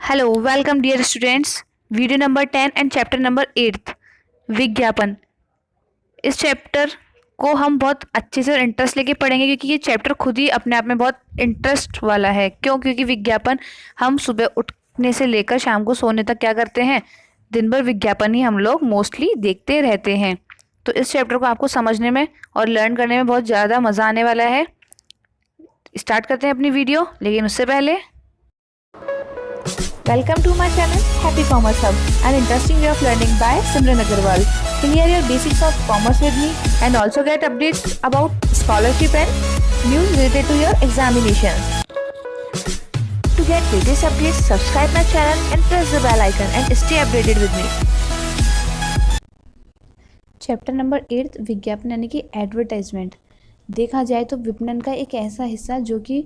Hello welcome dear students. Video number 10 and chapter number 8 विज्ञापन। इस chapter को हम बहुत अच्छे से इंटरेस्ट लेके पढ़ेंगे क्योंकि ये चैप्टर खुद ही अपने आप में बहुत इंटरेस्ट वाला है। क्यों? क्योंकि विज्ञापन हम सुबह उठने से लेकर शाम को सोने तक क्या करते हैं, दिन भर विज्ञापन ही हम लोग मोस्टली देखते रहते हैं। तो इस चैप्टर को आपको समझने में और लर्न करने में बहुत ज़्यादा मज़ा आने वाला है। स्टार्ट करते हैं अपनी वीडियो, लेकिन उससे पहले Welcome to my channel Happy Commerce Hub, an interesting way of learning by Simran Agarwal. Clear your basics of commerce with me and also get updates about scholarship and news related to your examinations. To get latest updates, subscribe my channel and press the bell icon and stay updated with me. Chapter number 8 विज्ञापन यानी कि advertisement. देखा जाए तो विपणन का एक ऐसा हिस्सा जो कि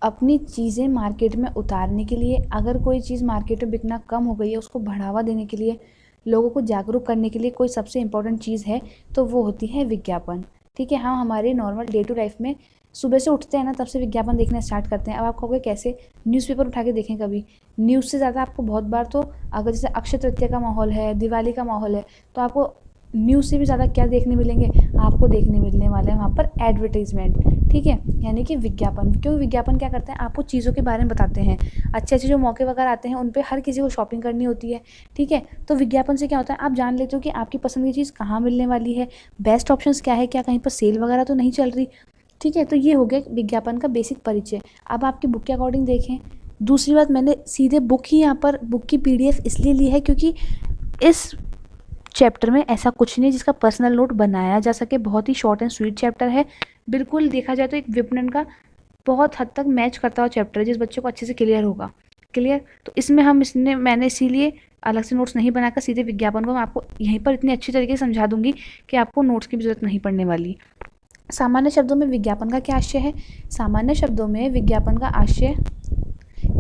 अपनी चीज़ें मार्केट में उतारने के लिए, अगर कोई चीज़ मार्केट में बिकना कम हो गई है उसको बढ़ावा देने के लिए, लोगों को जागरूक करने के लिए कोई सबसे इम्पोर्टेंट चीज़ है तो वो होती है विज्ञापन। ठीक है, हम हमारे नॉर्मल डे टू लाइफ में सुबह से उठते हैं ना, तब से विज्ञापन देखना स्टार्ट करते हैं। अब आप कहोगे कैसे? न्यूज़पेपर उठा के देखें कभी। न्यूज़ से ज़्यादा आपको बहुत बार तो, अगर जैसे अक्षय तृतीया का माहौल है, दिवाली का माहौल है, तो आपको न्यूज़ से भी ज़्यादा क्या देखने मिलेंगे? आपको देखने मिलने वाले हैं वहाँ पर एडवर्टाइजमेंट। ठीक है, यानी कि विज्ञापन। क्यों? विज्ञापन क्या करते हैं? आपको चीज़ों के बारे में बताते हैं। अच्छे अच्छे जो मौके वगैरह आते हैं उन पे हर किसी को शॉपिंग करनी होती है। ठीक है, तो विज्ञापन से क्या होता है, आप जान लेते हो कि आपकी पसंद की चीज़ कहाँ मिलने वाली है, बेस्ट ऑप्शंस क्या है, क्या कहीं पर सेल वगैरह तो नहीं चल रही। ठीक है, तो ये हो गया विज्ञापन का बेसिक परिचय। अब आपकी बुक के अकॉर्डिंग देखें। दूसरी बात, मैंने सीधे बुक ही यहाँ पर, बुक की PDF इसलिए ली है क्योंकि इस चैप्टर में ऐसा कुछ नहीं जिसका पर्सनल नोट बनाया जा सके। बहुत ही शॉर्ट एंड स्वीट चैप्टर है। बिल्कुल देखा जाए तो एक विपणन का बहुत हद तक मैच करता हुआ चैप्टर है, जिस बच्चे को अच्छे से क्लियर होगा। क्लियर? तो इसमें मैंने इसीलिए अलग से नोट्स नहीं बनाकर सीधे विज्ञापन को मैं आपको यहीं पर इतनी अच्छी तरीके से समझा दूंगी कि आपको नोट्स की भी जरूरत नहीं पड़ने वाली। सामान्य शब्दों में विज्ञापन का क्या आशय है? सामान्य शब्दों में विज्ञापन का आशय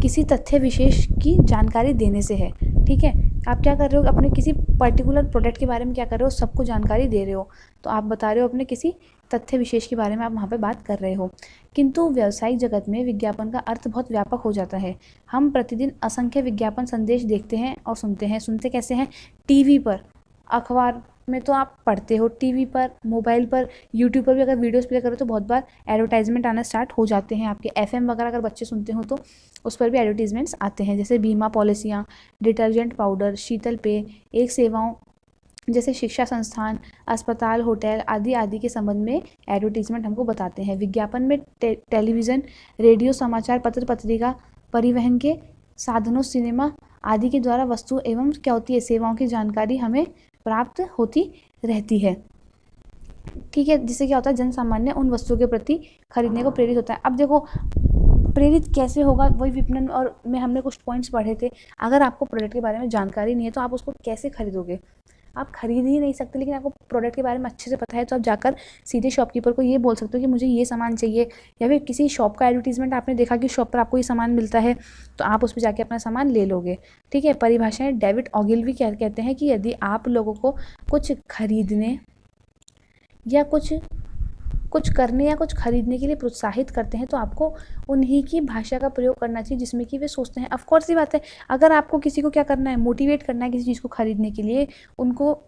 किसी तथ्य विशेष की जानकारी देने से है। ठीक है, आप क्या कर रहे हो, अपने किसी पर्टिकुलर प्रोडक्ट के बारे में क्या कर रहे हो, सबको जानकारी दे रहे हो, तो आप बता रहे हो अपने किसी तथ्य विशेष के बारे में, आप वहाँ पे बात कर रहे हो। किंतु व्यावसायिक जगत में विज्ञापन का अर्थ बहुत व्यापक हो जाता है। हम प्रतिदिन असंख्य विज्ञापन संदेश देखते हैं और सुनते हैं। सुनते कैसे हैं? टीवी पर, अखबार में तो आप पढ़ते हो, टीवी पर, मोबाइल पर, यूट्यूब पर भी अगर वीडियोस प्ले करो तो बहुत बार एडवर्टाइजमेंट आना स्टार्ट हो जाते हैं। आपके FM वगैरह अगर बच्चे सुनते हो तो उस पर भी एडवर्टीजमेंट्स आते हैं, जैसे बीमा पॉलिसियाँ, डिटर्जेंट पाउडर, शीतल पेय, एक सेवाओं जैसे शिक्षा संस्थान, अस्पताल, होटल आदि आदि के संबंध में एडवर्टीजमेंट हमको बताते हैं। विज्ञापन में टेलीविज़न, रेडियो, समाचार पत्र, पत्रिका, परिवहन के साधनों, सिनेमा आदि के द्वारा वस्तु एवं क्या होती है, सेवाओं की जानकारी हमें प्राप्त होती रहती है। ठीक है, जिससे क्या होता है, जन सामान्य उन वस्तुओं के प्रति खरीदने को प्रेरित होता है। अब देखो प्रेरित कैसे होगा, वही विपणन और में हमने कुछ पॉइंट्स पढ़े थे। अगर आपको प्रोडक्ट के बारे में जानकारी नहीं है तो आप उसको कैसे खरीदोगे? आप खरीद ही नहीं सकते। लेकिन आपको प्रोडक्ट के बारे में अच्छे से पता है तो आप जाकर सीधे शॉपकीपर को ये बोल सकते हो कि मुझे ये सामान चाहिए, या फिर किसी शॉप का एडवर्टीजमेंट आपने देखा कि शॉप पर आपको ये सामान मिलता है तो आप उस पर जाके अपना सामान ले लोगे। ठीक है, परिभाषाएं डेविड ऑगिलवी क्या कहते हैं कि यदि आप लोगों को कुछ खरीदने या कुछ करने या कुछ खरीदने के लिए प्रोत्साहित करते हैं तो आपको उन्हीं की भाषा का प्रयोग करना चाहिए जिसमें कि वे सोचते हैं। ऑफ कोर्स ये बात है, अगर आपको किसी को क्या करना है, मोटिवेट करना है किसी चीज़ को खरीदने के लिए, उनको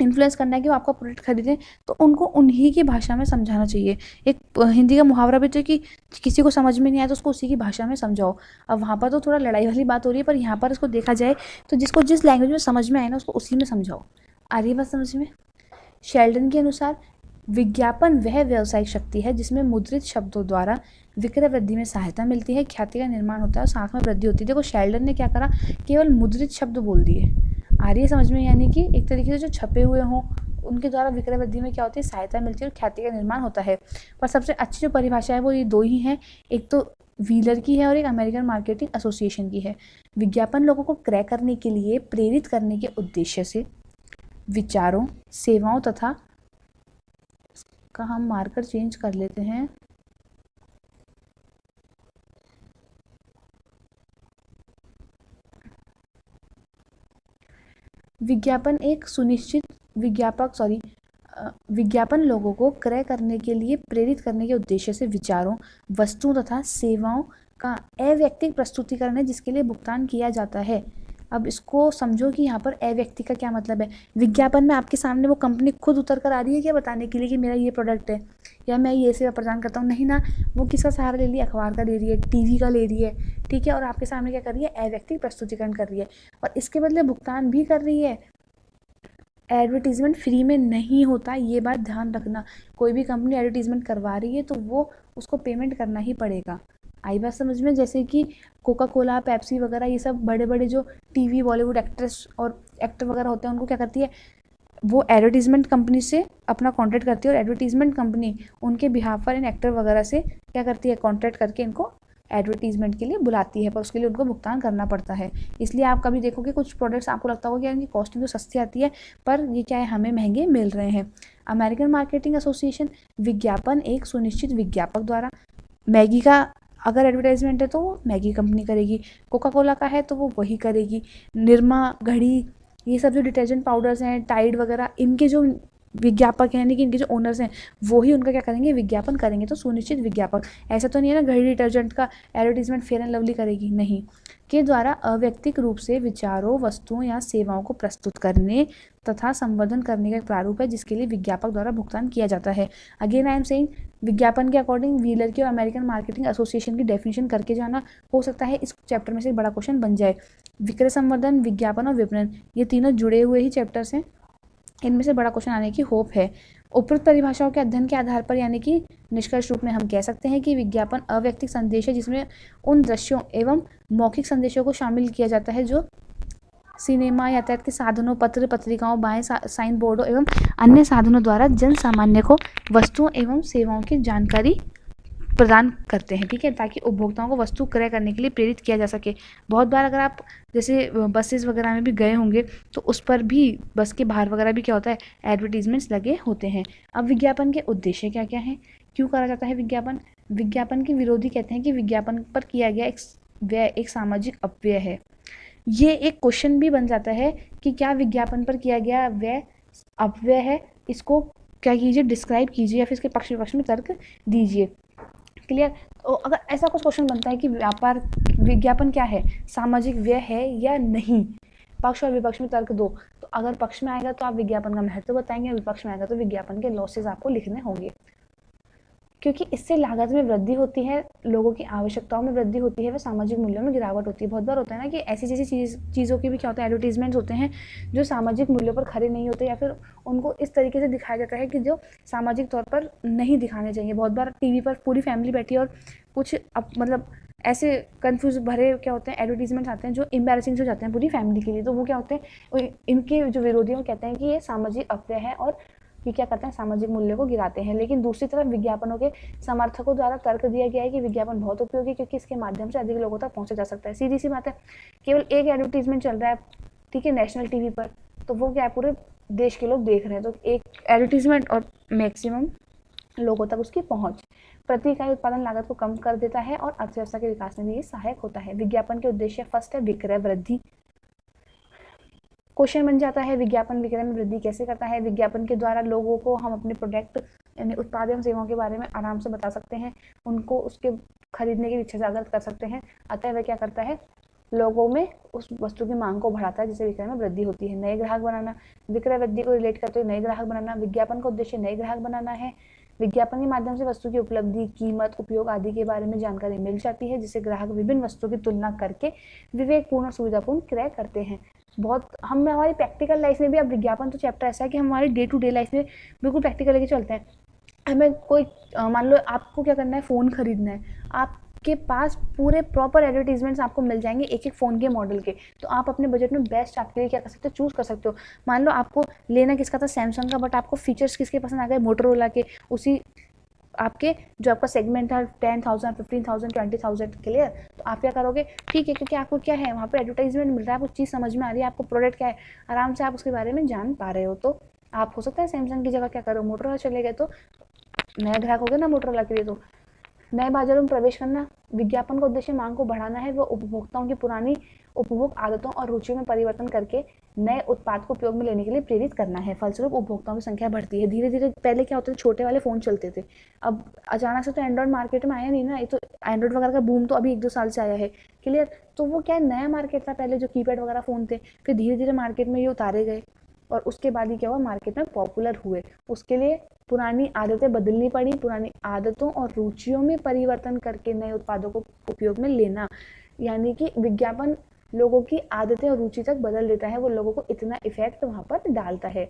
इन्फ्लुएंस करना है कि वो आपका प्रोडक्ट खरीदें, तो उनको उन्हीं की भाषा में समझाना चाहिए। एक हिंदी का मुहावरा भी तो है कि किसी को समझ में नहीं आया तो उसको उसी की भाषा में समझाओ। अब वहाँ पर तो थोड़ा लड़ाई वाली बात हो रही है, पर यहाँ पर इसको देखा जाए तो जिसको जिस लैंग्वेज में समझ में आए ना उसको उसी में समझाओ। आ रही है बात समझ में? शेल्डन के अनुसार विज्ञापन वह व्यावसायिक शक्ति है जिसमें मुद्रित शब्दों द्वारा विक्रय वृद्धि में सहायता मिलती है, ख्याति का निर्माण होता है और साख में वृद्धि होती है। देखो शेल्डन ने क्या करा, केवल मुद्रित शब्द बोल दिए। आ रही है समझ में? यानी कि एक तरीके से जो छपे हुए हों उनके द्वारा विक्रय वृद्धि में क्या होती है, सहायता मिलती है और ख्याति का निर्माण होता है। पर सबसे अच्छी जो परिभाषा है वो ये दो ही हैं, एक तो व्हीलर की है और एक अमेरिकन मार्केटिंग एसोसिएशन की है। विज्ञापन लोगों को क्रय करने के लिए प्रेरित करने के उद्देश्य से विचारों, सेवाओं तथा का हम मार्कर चेंज कर लेते हैं, विज्ञापन लोगों को क्रय करने के लिए प्रेरित करने के उद्देश्य से विचारों, वस्तुओं तथा सेवाओं का अव्यक्तिक प्रस्तुतिकरण है जिसके लिए भुगतान किया जाता है। अब इसको समझो कि यहाँ पर अव्यक्ति का क्या मतलब है। विज्ञापन में आपके सामने वो कंपनी खुद उतर कर आ रही है क्या बताने के लिए कि मेरा ये प्रोडक्ट है या मैं ये सेवा प्रदान करता हूँ, नहीं ना, वो किसका सहारा ले रही है, अखबार का ले रही है, टीवी का ले रही है, ठीक है, और आपके सामने क्या कर रही है, अव्यक्तिक प्रस्तुतिकरण कर रही है और इसके बदले भुगतान भी कर रही है। एडवर्टीजमेंट फ्री में नहीं होता, ये बात ध्यान रखना। कोई भी कंपनी एडवर्टीजमेंट करवा रही है तो वो उसको पेमेंट करना ही पड़ेगा। आई बात समझ में। जैसे कि कोका कोला, पेप्सी वगैरह, ये सब बड़े बड़े जो टीवी बॉलीवुड एक्ट्रेस और एक्टर वगैरह होते हैं उनको क्या करती है, वो एडवर्टीजमेंट कंपनी से अपना कॉन्ट्रैक्ट करती है और एडवर्टीजमेंट कंपनी उनके बिहाफ पर इन एक्टर वगैरह से क्या करती है, कॉन्ट्रैक्ट करके इनको एडवर्टीजमेंट के लिए बुलाती है, पर उसके लिए उनको भुगतान करना पड़ता है। इसलिए आप कभी देखोगे कुछ प्रोडक्ट्स आपको लगता होगा कि इनकी कॉस्टिंग तो सस्ती आती है, पर ये क्या है, हमें महंगे मिल रहे हैं। अमेरिकन मार्केटिंग एसोसिएशन, विज्ञापन एक सुनिश्चित विज्ञापक द्वारा, मैगी का अगर एडवर्टाइजमेंट है तो वो मैगी कंपनी करेगी, कोका कोला का है तो वो वही करेगी, निरमा, घड़ी, ये सब जो डिटर्जेंट पाउडर्स हैं, टाइड वगैरह, इनके जो विज्ञापक हैं, यानी कि इनके जो ओनर्स हैं वो ही उनका क्या करेंगे, विज्ञापन करेंगे। तो सुनिश्चित विज्ञापक, ऐसा तो नहीं है ना घड़ी डिटर्जेंट का एडवर्टीजमेंट फेयर एंड लवली करेगी, नहीं, के द्वारा अव्यक्तिक रूप से विचारों, वस्तुओं या सेवाओं को प्रस्तुत करने तथा संवर्धन करने का एक प्रारूप है जिसके लिए विज्ञापक द्वारा भुगतान किया जाता है। अगेन आई एम सेइंग, विज्ञापन के अकॉर्डिंग व्हीलर की और अमेरिकन मार्केटिंग एसोसिएशन की डेफिनेशन करके जाना, हो सकता है इस चैप्टर में से एक बड़ा क्वेश्चन बन जाए। विक्रय संवर्धन, विज्ञापन और विपणन, ये तीनों जुड़े हुए ही चैप्टर्स हैं, इनमें से बड़ा क्वेश्चन आने की होप है। उपरोक्त परिभाषाओं के अध्ययन के आधार पर यानी कि निष्कर्ष रूप में हम कह सकते हैं कि विज्ञापन अव्यक्तिक संदेश है जिसमें उन दृश्यों एवं मौखिक संदेशों को शामिल किया जाता है जो सिनेमा, यातायात के साधनों, पत्र पत्रिकाओं, बाएं साइन बोर्डों एवं अन्य साधनों द्वारा जन सामान्य को वस्तुओं एवं सेवाओं की जानकारी प्रदान करते हैं, ठीक है, ताकि उपभोक्ताओं को वस्तु क्रय करने के लिए प्रेरित किया जा सके। बहुत बार अगर आप जैसे बसेस वगैरह में भी गए होंगे तो उस पर भी, बस के बाहर वगैरह भी क्या होता है, एडवर्टीजमेंट्स लगे होते हैं। अब विज्ञापन के उद्देश्य क्या क्या हैं, क्यों करा जाता है विज्ञापन। विज्ञापन के विरोधी कहते हैं कि विज्ञापन पर किया गया व्यय एक सामाजिक अपव्यय है। ये एक क्वेश्चन भी बन जाता है कि क्या विज्ञापन पर किया गया व्यय अपव्यय है, इसको क्या कीजिए, डिस्क्राइब कीजिए या फिर इसके पक्ष विपक्ष में तर्क दीजिए। क्लियर। तो अगर ऐसा कुछ क्वेश्चन बनता है कि व्यापार विज्ञापन क्या है, सामाजिक व्यय है या नहीं, पक्ष और विपक्ष में तर्क दो। तो अगर पक्ष में आएगा तो आप विज्ञापन का महत्व बताएंगे, विपक्ष में आएगा तो विज्ञापन के लॉसेस आपको लिखने होंगे, क्योंकि इससे लागत में वृद्धि होती है, लोगों की आवश्यकताओं में वृद्धि होती है, व सामाजिक मूल्यों में गिरावट होती है। बहुत बार होता है ना कि ऐसी जैसी चीज़ों की भी क्या होता है, एडवर्टीजमेंट्स होते हैं जो सामाजिक मूल्यों पर खरे नहीं होते या फिर उनको इस तरीके से दिखाया जाता है कि जो सामाजिक तौर पर नहीं दिखाने चाहिए। बहुत बार टीवी पर पूरी फैमिली बैठी और कुछ मतलब ऐसे कंफ्यूज भरे क्या होते हैं एडवर्टीजमेंट्स आते हैं जो एम्बैरेसिंग हो जाते हैं पूरी फैमिली के लिए। तो वो क्या होते हैं, इनके जो विरोधी हैं वो कहते हैं कि ये सामाजिक अपव्यय है और ये क्या करते हैं, सामाजिक मूल्य को गिराते हैं। लेकिन दूसरी तरफ विज्ञापनों के समर्थकों द्वारा तर्क दिया गया है कि विज्ञापन बहुत उपयोगी है क्योंकि इसके माध्यम से अधिक लोगों तक पहुंचा जा सकता है। सीधी सी बात है, केवल एक एडवर्टीजमेंट चल रहा है, ठीक है, नेशनल टीवी पर, तो वो क्या है, पूरे देश के लोग देख रहे हैं, तो एक एडवर्टीजमेंट और मैक्सिमम लोगों तक उसकी पहुंच प्रति इकाई उत्पादन लागत को कम कर देता है और अर्थव्यवस्था के विकास में भी ये सहायक होता है। विज्ञापन के उद्देश्य फर्स्ट है विक्रय वृद्धि। क्वेश्चन बन जाता है विज्ञापन विक्रय में वृद्धि कैसे करता है। विज्ञापन के द्वारा लोगों को हम अपने प्रोडक्ट यानी उत्पाद एवं सेवाओं के बारे में आराम से बता सकते हैं, उनको उसके खरीदने की इच्छा जागृत कर सकते हैं। अतः वह क्या करता है, लोगों में उस वस्तु की मांग को बढ़ाता है जिससे विक्रय में वृद्धि होती है। नए ग्राहक बनाना, विक्रय वृद्धि को रिलेट करते हुए नए ग्राहक बनाना। विज्ञापन का उद्देश्य नए ग्राहक बनाना है। विज्ञापन के माध्यम से वस्तु की उपलब्धि, कीमत, उपयोग आदि के बारे में जानकारी मिल जाती है जिससे ग्राहक विभिन्न वस्तुओं की तुलना करके विवेकपूर्ण और सुविधापूर्ण क्रय करते हैं। बहुत हम हमारी प्रैक्टिकल लाइफ में भी, अब विज्ञापन तो चैप्टर ऐसा है कि हम हमारी डे टू डे लाइफ में बिल्कुल प्रैक्टिकल लेके चलते हैं। हमें कोई मान लो आपको क्या करना है, फ़ोन खरीदना है, आपके पास पूरे प्रॉपर एडवर्टीजमेंट्स आपको मिल जाएंगे एक एक फ़ोन के मॉडल के, तो आप अपने बजट में बेस्ट आपके लिए क्या कर सकते हो, चूज़ कर सकते हो। मान लो आपको लेना किसका था, सैमसंग का, बट आपको फीचर्स किसके पसंद आ गए, मोटोरोला के, उसी आपके जो आपका सेगमेंट था 10,000, 15,000, 20,000 क्लियर। तो आप क्या करोगे, ठीक है, क्योंकि आपको क्या है वहाँ पे एडवर्टाइजमेंट मिल रहा है, आपको चीज़ समझ में आ रही है, आपको प्रोडक्ट क्या है आराम से आप उसके बारे में जान पा रहे हो, तो आप हो सकता है सैमसंग की जगह क्या करो, मोटोरोला चले गए, तो नया ग्राहक हो गया ना मोटोरोला के लिए, तो नए बाजारों में प्रवेश करना। विज्ञापन का उद्देश्य मांग को बढ़ाना है, वो उपभोक्ताओं की पुरानी उपभोग आदतों और रुचियों में परिवर्तन करके नए उत्पाद को उपयोग में लेने के लिए प्रेरित करना है। फलस्वरूप उपभोक्ताओं की संख्या बढ़ती है। धीरे धीरे पहले क्या होता था, छोटे वाले फ़ोन चलते थे, अब अचानक से तो एंड्रॉयड मार्केट में आया नहीं ना, ये तो एंड्रॉयड वगैरह का बूम तो अभी 1-2 साल से आया है, क्लियर। तो वो क्या नया मार्केट था पहले, जो कीपैड वगैरह फ़ोन थे, फिर धीरे धीरे मार्केट में ये उतारे गए और उसके बाद ही क्या हुआ, मार्केट में पॉपुलर हुए। उसके लिए पुरानी आदतें बदलनी पड़ी, पुरानी आदतों और रुचियों में परिवर्तन करके नए उत्पादों को उपयोग में लेना। यानी कि विज्ञापन लोगों की आदतें और रुचि तक बदल देता है, वो लोगों को इतना इफेक्ट वहाँ पर डालता है।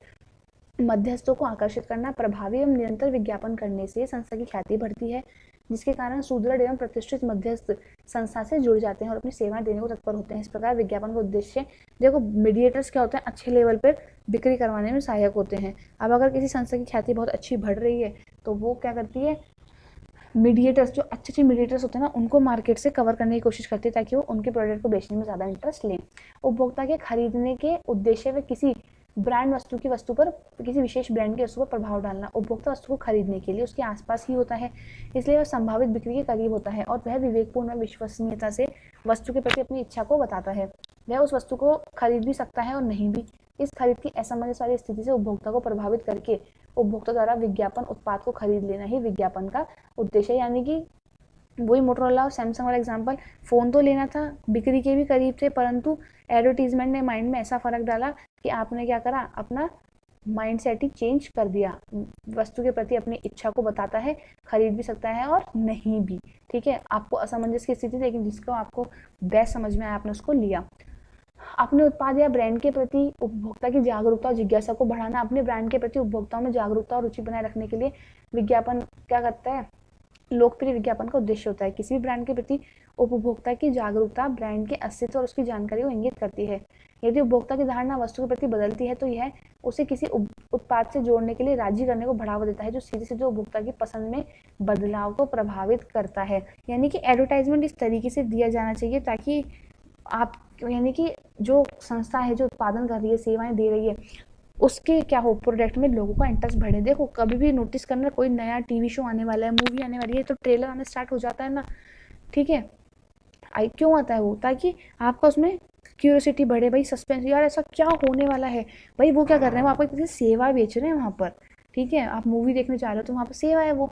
मध्यस्थों को आकर्षित करना। प्रभावी एवं निरंतर विज्ञापन करने से संस्था की ख्याति बढ़ती है, जिसके कारण सुदृढ़ एवं प्रतिष्ठित मध्यस्थ संस्था से जुड़ जाते हैं और अपनी सेवाएं देने को तत्पर होते हैं। इस प्रकार विज्ञापन का उद्देश्य, देखो मीडिएटर्स क्या होते हैं, अच्छे लेवल पर बिक्री करवाने में सहायक होते हैं। अब अगर किसी संस्था की ख्याति बहुत अच्छी बढ़ रही है तो वो क्या करती है, मीडिएटर्स, जो अच्छे मीडिएटर्स होते हैं ना, उनको मार्केट से कवर करने की कोशिश करती है ताकि वो उनके प्रोडक्ट को बेचने में ज़्यादा इंटरेस्ट लें। उपभोक्ता के खरीदने के उद्देश्य व किसी ब्रांड वस्तु पर, किसी विशेष ब्रांड की वस्तु पर प्रभाव डालना। उपभोक्ता वस्तु को खरीदने के लिए उसके आसपास ही होता है, इसलिए वह संभावित बिक्री के करीब होता है और वह विवेकपूर्ण व विश्वसनीयता से वस्तु के प्रति अपनी इच्छा को बताता है। वह उस वस्तु को खरीद भी सकता है और नहीं भी। इस खरीद की असमंजस वाली स्थिति से उपभोक्ता को प्रभावित करके उपभोक्ता द्वारा विज्ञापन उत्पाद को खरीद लेना ही विज्ञापन का उद्देश्य है। यानी कि वही मोटरोला और सैमसंग वाला एग्जांपल, फ़ोन तो लेना था, बिक्री के भी करीब थे, परंतु एडवर्टीजमेंट ने माइंड में ऐसा फ़र्क डाला कि आपने क्या करा, अपना माइंड सेट ही चेंज कर दिया। वस्तु के प्रति अपनी इच्छा को बताता है, खरीद भी सकता है और नहीं भी, ठीक है। आपको असमंजस की स्थिति, लेकिन जिसको आपको बेस्ट समझ में आया आपने उसको लिया। अपने उत्पाद या ब्रांड के प्रति उपभोक्ता की जागरूकता और जिज्ञासा को बढ़ाना। अपने ब्रांड के प्रति उपभोक्ताओं में जागरूकता और रुचि बनाए रखने के लिए विज्ञापन क्या करता है, लोकप्रिय विज्ञापन का उद्देश्य होता है। किसी भी ब्रांड के प्रति उपभोक्ता की जागरूकता ब्रांड के अस्तित्व और उसकी जानकारी को इंगित करती है। यदि उपभोक्ता की धारणा वस्तु के प्रति बदलती है तो यह उसे किसी उत्पाद से जोड़ने के लिए राजी करने को बढ़ावा देता है, जो सीधे सीधे उपभोक्ता की पसंद में बदलाव को प्रभावित करता है। यानी कि एडवर्टाइजमेंट इस तरीके से दिया जाना चाहिए ताकि आप, यानी कि जो संस्था है जो उत्पादन कर रही है, सेवाएं दे रही है, उसके क्या हो, प्रोडक्ट में लोगों का इंटरेस्ट बढ़े। देखो कभी भी नोटिस करना, कोई नया टीवी शो आने वाला है, मूवी आने वाली है, तो ट्रेलर आने स्टार्ट हो जाता है ना, ठीक है। क्यों आता है वो, ताकि आपका उसमें क्यूरियोसिटी बढ़े, भाई सस्पेंस, यार ऐसा क्या होने वाला है। भाई वो क्या कर रहे हैं, वो आपको किसी सेवा बेच रहे हैं वहाँ पर, ठीक है। आप मूवी देखने जा रहे हो तो वहाँ पर सेवा है वो,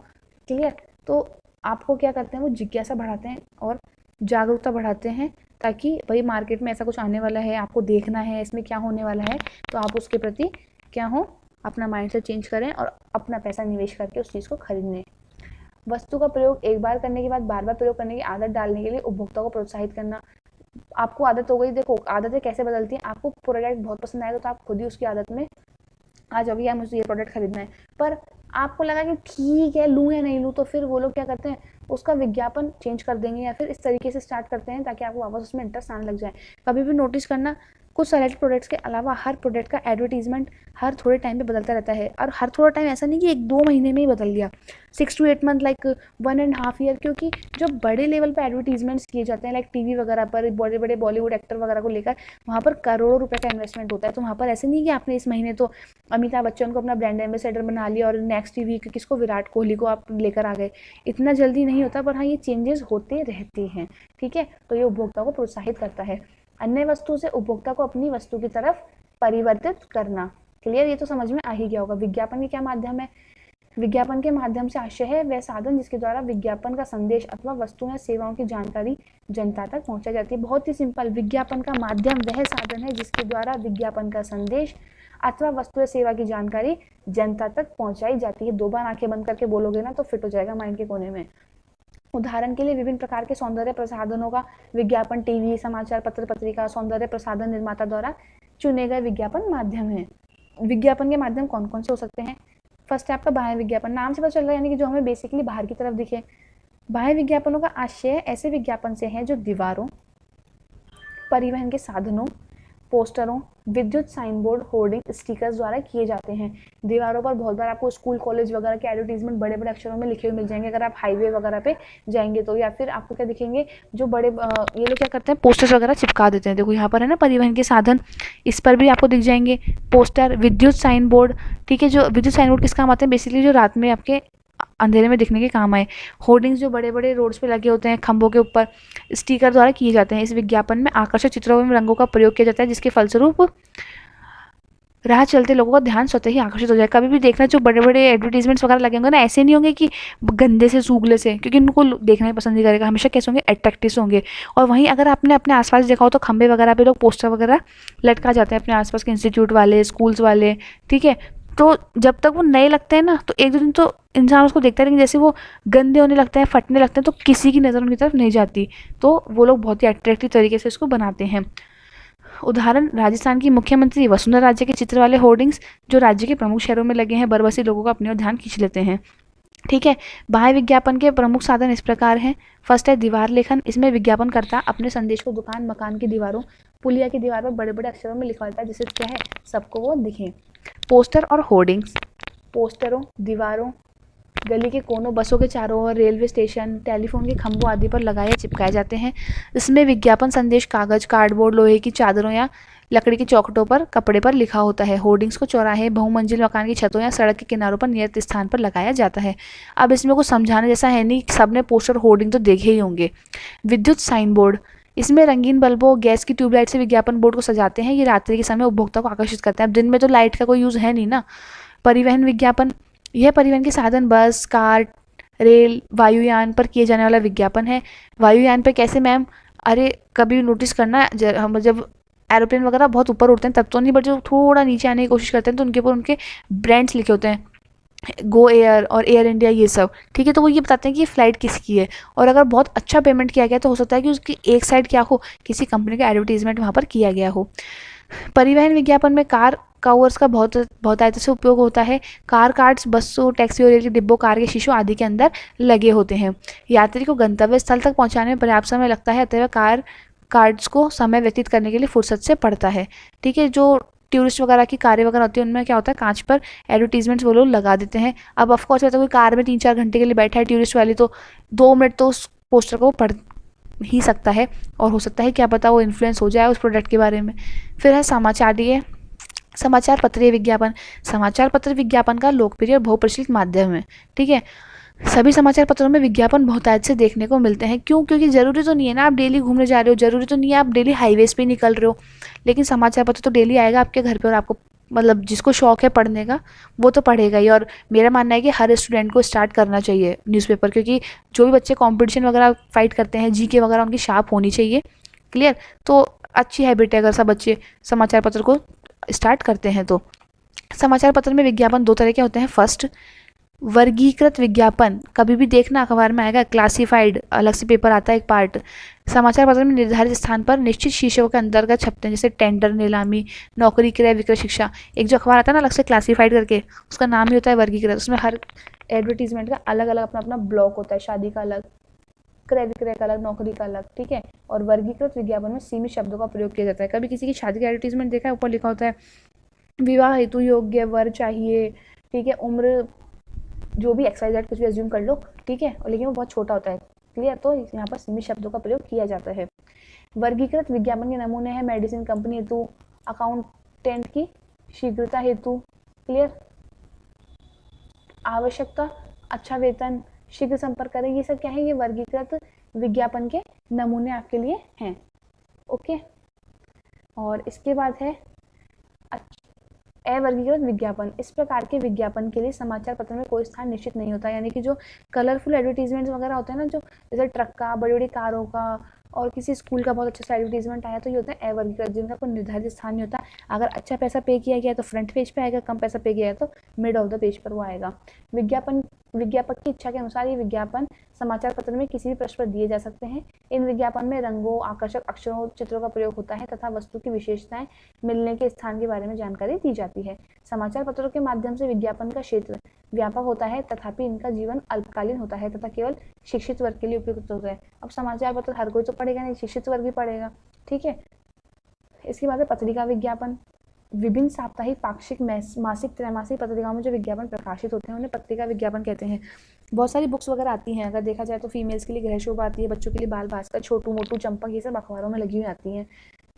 क्लियर। तो आपको क्या करते हैं, वो जिज्ञासा बढ़ाते हैं और जागरूकता बढ़ाते हैं, ताकि भाई मार्केट में ऐसा कुछ आने वाला है, आपको देखना है इसमें क्या होने वाला है, तो आप उसके प्रति क्या हो, अपना माइंडसेट चेंज करें और अपना पैसा निवेश करके उस चीज़ को खरीदें। वस्तु का प्रयोग एक बार करने के बाद बार बार प्रयोग करने की आदत डालने के लिए उपभोक्ता को प्रोत्साहित करना। आपको आदत हो गई, देखो आदतें कैसे बदलती हैं, आपको प्रोडक्ट बहुत पसंद आएगा तो आप खुद ही उसकी आदत में आ जाओगे, यार मुझे ये प्रोडक्ट खरीदना है, पर आपको लगा कि ठीक है लूँ या नहीं लूँ, तो फिर वो लोग क्या करते हैं, उसका विज्ञापन चेंज कर देंगे या फिर इस तरीके से स्टार्ट करते हैं ताकि आपको वापस उसमें इंटरेस्ट आने लग जाए। कभी भी नोटिस करना, कुछ सेलेक्ट प्रोडक्ट्स के अलावा हर प्रोडक्ट का एडवर्टीजमेंट हर थोड़े टाइम पे बदलता रहता है, और हर थोड़ा टाइम ऐसा नहीं कि 1-2 महीने में ही बदल गया, 6 to 8 मंथ, लाइक 1.5 ईयर। क्योंकि जो बड़े लेवल पे एडवर्टीजमेंट्स किए जाते हैं, लाइक टीवी वगैरह पर, बड़े बड़े बॉलीवुड एक्टर वगैरह को लेकर, वहाँ पर करोड़ों रुपए का इन्वेस्टमेंट होता है। तो वहाँ पर ऐसे नहीं कि आपने इस महीने तो अमिताभ बच्चन को अपना ब्रांड एम्बेसडर बना लिया और नेक्स्ट वीक किसको, विराट कोहली को आप लेकर आ गए, इतना जल्दी नहीं होता। पर हाँ, ये चेंजेस होते रहते हैं, ठीक है। तो ये उपभोक्ता को प्रोत्साहित करता है। अन्य वस्तु से उपभोक्ता को अपनी वस्तु की तरफ परिवर्तित करना, क्लियर। ये तो समझ में आ ही गया होगा। विज्ञापन के क्या माध्यम है, विज्ञापन के माध्यम से आशय है वह साधन जिसके द्वारा विज्ञापन का संदेश अथवा वस्तुओं या सेवाओं की जानकारी जनता तक पहुंचाई जाती है। बहुत ही सिंपल, विज्ञापन का माध्यम वह साधन है जिसके द्वारा विज्ञापन का संदेश अथवा वस्तु या सेवा की जानकारी जनता तक पहुंचाई जाती है। 2 बार आंखें बंद करके बोलोगे ना तो फिट हो जाएगा माइंड के कोने में। उदाहरण के लिए विभिन्न प्रकार के सौंदर्य प्रसाधनों का विज्ञापन टीवी, समाचार पत्र, पत्रिका, सौंदर्य प्रसाधन निर्माता द्वारा चुने गए विज्ञापन माध्यम है। विज्ञापन के माध्यम कौन कौन से हो सकते हैं। फर्स्ट है आपका बाह्य विज्ञापन, नाम से पता चल रहा है, यानी कि जो हमें बेसिकली बाहर की तरफ दिखे। बाह्य विज्ञापनों का आशय ऐसे विज्ञापन से है जो दीवारों, परिवहन के साधनों, पोस्टरों, विद्युत साइन बोर्ड, होर्डिंग, स्टिकर्स द्वारा किए जाते हैं। दीवारों पर बहुत बार आपको स्कूल कॉलेज वगैरह के एडवर्टीजमेंट बड़े बड़े अक्षरों में लिखे हुए मिल जाएंगे अगर आप हाईवे वगैरह पे जाएंगे तो, या फिर आपको क्या दिखेंगे, जो बड़े ये लोग क्या करते हैं, पोस्टर्स वगैरह चिपका देते हैं। देखो यहाँ पर है ना, परिवहन के साधन, इस पर भी आपको दिख जाएंगे पोस्टर। विद्युत साइन बोर्ड, ठीक है, जो विद्युत साइन बोर्ड किस काम आते हैं, बेसिकली जो रात में आपके अंधेरे में दिखने के काम आए। होर्डिंग्स जो बड़े बड़े रोड्स पे लगे होते हैं खंभों के ऊपर, स्टिकर द्वारा किए जाते हैं। इस विज्ञापन में आकर्षक चित्रों एवं रंगों का प्रयोग किया जाता है, जिसके फलस्वरूप राह चलते लोगों का ध्यान स्वतः ही आकर्षित हो जाए। कभी भी देखना, जो बड़े बड़े एडवर्टीजमेंट्स वगैरह लगे होंगे ना, ऐसे नहीं होंगे कि गंदे से सूगले से, क्योंकि उनको देखना ही पसंद नहीं करेगा। हमेशा कैसे होंगे, अट्रैक्टिव होंगे। और वहीं अगर आपने अपने आसपास देखा हो तो खंबे वगैरह पे लोग पोस्टर वगैरह लटका जाते हैं अपने आसपास के इंस्टीट्यूट वाले, स्कूल्स वाले, ठीक है। तो जब तक वो नए लगते हैं ना, तो एक दो दिन तो इंसान उसको देखता है, लेकिन जैसे वो गंदे होने लगते हैं, फटने लगते हैं, तो किसी की नज़र उनकी तरफ नहीं जाती। तो वो लोग बहुत ही अट्रैक्टिव तरीके से इसको बनाते हैं। उदाहरण, राजस्थान की मुख्यमंत्री वसुंधरा राजे के चित्र वाले होर्डिंग्स जो राज्य के प्रमुख शहरों में लगे हैं, बरबसी लोगों का अपने ओर ध्यान खींच लेते हैं। ठीक है। बाह्य विज्ञापन के प्रमुख साधन इस प्रकार हैं। फर्स्ट है दीवार लेखन। इसमें विज्ञापनकर्ता अपने संदेश को दुकान, मकान की दीवारों, पुलिया की दीवार पर बड़े बड़े अक्षरों में लिखा होता है, जिससे क्या है, सबको वो दिखे। पोस्टर और होर्डिंग्स, पोस्टरों, दीवारों, गली के कोनों, बसों के चारों ओर, रेलवे स्टेशन, टेलीफोन के खंभों आदि पर लगाए या चिपकाए जाते हैं। इसमें विज्ञापन संदेश कागज, कार्डबोर्ड, लोहे की चादरों या लकड़ी की चौखटों पर, कपड़े पर लिखा होता है। होर्डिंग्स को चौराहे, बहुमंजिल मकान की छतों या सड़क के किनारों पर नियत स्थान पर लगाया जाता है। अब इसमें कुछ समझाने जैसा है नहीं, सबने पोस्टर होर्डिंग तो देखे ही होंगे। विद्युत साइन बोर्ड, इसमें रंगीन बल्बों, गैस की ट्यूबलाइट से विज्ञापन बोर्ड को सजाते हैं। ये रात्रि के समय उपभोक्ता को आकर्षित करते हैं। अब दिन में तो लाइट का कोई यूज़ है नहीं ना। परिवहन विज्ञापन, यह परिवहन के साधन, बस, कार, रेल, वायुयान पर किए जाने वाला विज्ञापन है। वायुयान पे कैसे मैम? अरे कभी नोटिस करना, हम जब एरोप्लेन वगैरह बहुत ऊपर उड़ते हैं तब तो नहीं, बट जो थोड़ा नीचे आने की कोशिश करते हैं तो उनके ऊपर उनके ब्रांड्स लिखे होते हैं, गो एयर और एयर इंडिया, ये सब, ठीक है। तो वो ये बताते हैं कि ये फ्लाइट किसकी है, और अगर बहुत अच्छा पेमेंट किया गया तो हो सकता है कि उसकी एक साइड क्या हो, किसी कंपनी का एडवर्टीजमेंट वहाँ पर किया गया हो। परिवहन विज्ञापन में कार कवर्स का बहुतायत से उपयोग होता है। कार कार्ड्स बसों, टैक्सी और रेल के डिब्बों, कार के शीशों आदि के अंदर लगे होते हैं। यात्री को गंतव्य स्थल तक पहुंचाने में पर्याप्त समय लगता है, अतः कार कार्ड्स को समय व्यतीत करने के लिए फुर्सत से पड़ता है। ठीक है। जो टूरिस्ट वगैरह की कारें वगैरह होती है, उनमें क्या होता है, कांच पर एडवर्टीजमेंट्स वो लोग लगा देते हैं। अब ऑफकोर्स होता है कोई कार में 3-4 घंटे के लिए बैठा है टूरिस्ट वाली, तो 2 मिनट तो उस पोस्टर को पढ़ ही सकता है, और हो सकता है क्या पता वो इन्फ्लुएंस हो जाए उस प्रोडक्ट के बारे में। फिर है समाचारीय समाचार पत्रीय विज्ञापन। समाचार पत्र विज्ञापन का लोकप्रिय और बहुप्रचलित माध्यम है। ठीक है। सभी समाचार पत्रों में विज्ञापन बहुतायत से देखने को मिलते हैं। क्यों? क्योंकि ज़रूरी तो नहीं है ना आप डेली घूमने जा रहे हो, ज़रूरी तो नहीं है आप डेली हाईवेज पे निकल रहे हो, लेकिन समाचार पत्र तो डेली आएगा आपके घर पे, और आपको मतलब जिसको शौक है पढ़ने का वो तो पढ़ेगा ही। और मेरा मानना है कि हर स्टूडेंट को स्टार्ट करना चाहिए न्यूज़पेपर, क्योंकि जो भी बच्चे कंपटीशन वगैरह फाइट करते हैं, जीके वगैरह, उनकी शार्प होनी चाहिए। क्लियर? तो अच्छी हैबिट है अगर सब बच्चे समाचार पत्र को स्टार्ट करते हैं तो। समाचार पत्र में विज्ञापन 2 तरह के होते हैं। फर्स्ट, वर्गीकृत विज्ञापन। कभी भी देखना अखबार में आएगा क्लासिफाइड, अलग से पेपर आता है एक पार्ट। समाचार पत्र में निर्धारित स्थान पर निश्चित शीर्षकों के अंतर्गत छपते हैं, जैसे टेंडर, नीलामी, नौकरी, क्रय विक्रय, शिक्षा। एक जो अखबार आता है ना अलग से क्लासिफाइड करके, उसका नाम ही होता है वर्गीकृत। उसमें हर एडवर्टीजमेंट का अलग अलग अपना अपना ब्लॉक होता है, शादी का अलग, क्रय विक्रय का अलग, नौकरी का अलग। ठीक है। और वर्गीकृत विज्ञापन में सीमित शब्दों का प्रयोग किया जाता है। कभी किसी की शादी का एडवर्टीजमेंट देखा है, ऊपर लिखा होता है विवाह हेतु योग्य वर चाहिए, ठीक है, उम्र जो भी XYZ कुछ भी अज्यूम कर लो, ठीक है, और लेकिन वो बहुत छोटा होता है। क्लियर? तो यहाँ पर सीमित शब्दों का प्रयोग किया जाता है। वर्गीकृत विज्ञापन के नमूने हैं मेडिसिन कंपनी हेतु, अकाउंटेंट की शीघ्रता हेतु, क्लियर, आवश्यकता, अच्छा वेतन, शीघ्र संपर्क करें। ये सब क्या है, ये वर्गीकृत विज्ञापन के नमूने आपके लिए हैं। ओके। और इसके बाद है अवर्गीकृत विज्ञापन। इस प्रकार के विज्ञापन के लिए समाचार पत्र में कोई स्थान निश्चित नहीं होता, यानी कि जो कलरफुल एडवर्टीजमेंट वगैरह होते हैं ना, जो जैसे ट्रक का, बड़ी बड़ी कारों का, और किसी स्कूल का बहुत अच्छा सा एडवर्टीजमेंट आया, तो ये होता है अवर्गीकृत, जिनका कोई निर्धारित स्थान नहीं होता। अगर अच्छा पैसा पे किया गया तो फ्रंट पेज पे आएगा, कम पैसा पे किया गया तो मिड ऑफ द पेज पर वो आएगा। विज्ञापक की इच्छा के अनुसार ये विज्ञापन समाचार पत्र में किसी भी पृष्ठ पर दिए जा सकते हैं। इन विज्ञापन में रंगों, आकर्षक अक्षरों, चित्रों का प्रयोग होता है तथा वस्तु की विशेषताएं, मिलने के स्थान के बारे में जानकारी दी जाती है। समाचार पत्रों के माध्यम से विज्ञापन का क्षेत्र व्यापक होता है, तथापि इनका जीवन अल्पकालीन होता है तथा केवल शिक्षित वर्ग के लिए उपयुक्त होता है। अब समाचार पत्र हर कोई तो पढ़ेगा नहीं, शिक्षित वर्ग भी पढ़ेगा। ठीक है। इसके बाद है पत्रिका विज्ञापन। विभिन्न साप्ताहिक, पाक्षिक, मासिक, त्रैमासिक पत्रिकाओं में जो विज्ञापन प्रकाशित होते हैं उन्हें पत्रिका विज्ञापन कहते हैं। बहुत सारी बुक्स वगैरह आती हैं, अगर देखा जाए तो फीमेल्स के लिए गृह शोभा आती है, बच्चों के लिए बाल भास्कर, छोटू मोटू, चंपक, ये सब अखबारों में लगी हुई आती हैं।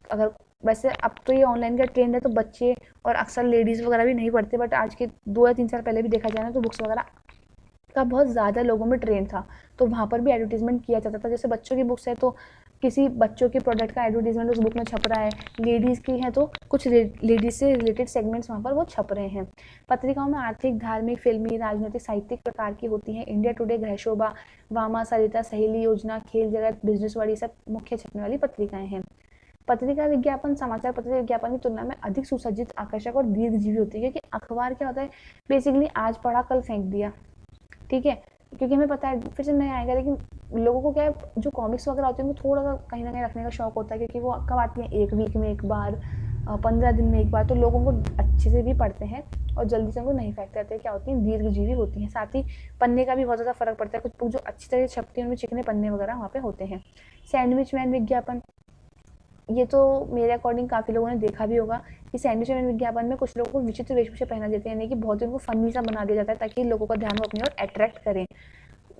अगर वैसे अब तो ये ऑनलाइन का ट्रेंड है तो बच्चे और अक्सर लेडीज़ वगैरह भी नहीं पढ़ते, बट आज के 2 या 3 साल पहले भी देखा जाए ना तो बुक्स वगैरह का बहुत ज़्यादा लोगों में ट्रेंड था, तो वहाँ पर भी एडवर्टीजमेंट किया जाता था। जैसे बच्चों की बुक्स है तो किसी बच्चों के प्रोडक्ट का एडवर्टीजमेंट उस बुक में छप रहा है, लेडीज़ की है तो कुछ लेडीज़ से रिलेटेड सेगमेंट्स वहाँ पर वो छप रहे हैं। पत्रिकाओं में आर्थिक, धार्मिक, फिल्मी, राजनीतिक, साहित्यिक प्रकार की होती हैं। इंडिया टुडे, गृहशोभा, वामा, सरिता, सहेली योजना, खेल जगत, बिजनेस वाली सब मुख्य छपने वाली पत्रिकाएं हैं। पत्रिका विज्ञापन समाचार पत्र विज्ञापन की तुलना में अधिक सुसज्जित, आकर्षक और दीर्घजीवी होती है, क्योंकि अखबार क्या होता है, बेसिकली आज पढ़ा कल फेंक दिया, ठीक है, क्योंकि हमें पता है फिर से नहीं आएगा। लेकिन लोगों को क्या है, जो कॉमिक्स वगैरह होते हैं उनको थोड़ा सा कहीं ना कहीं रखने का शौक होता है, क्योंकि वो कब आती हैं, एक वीक में एक बार, 15 दिन में एक बार, तो लोगों को अच्छे से भी पढ़ते हैं और जल्दी से उनको नहीं फेंकते रहते, क्या होती हैं, दीर्घजीवी होती हैं। साथ ही पन्ने का भी बहुत ज़्यादा फर्क पड़ता है, कुछ बुक जो अच्छी तरह से छपती हैं उनमें चिकने पन्ने वगैरह वहाँ पे होते हैं। सैंडविच मैन विज्ञापन, ये तो मेरे अकॉर्डिंग काफ़ी लोगों ने देखा भी होगा कि सैंडविच मैन विज्ञापन में कुछ लोगों को विचित्र वेशभूषा पहना देते हैं, यानी कि बहुत उनको फनी सा बना दिया जाता है ताकि लोगों का ध्यान वो अपनी ओर अट्रैक्ट करें।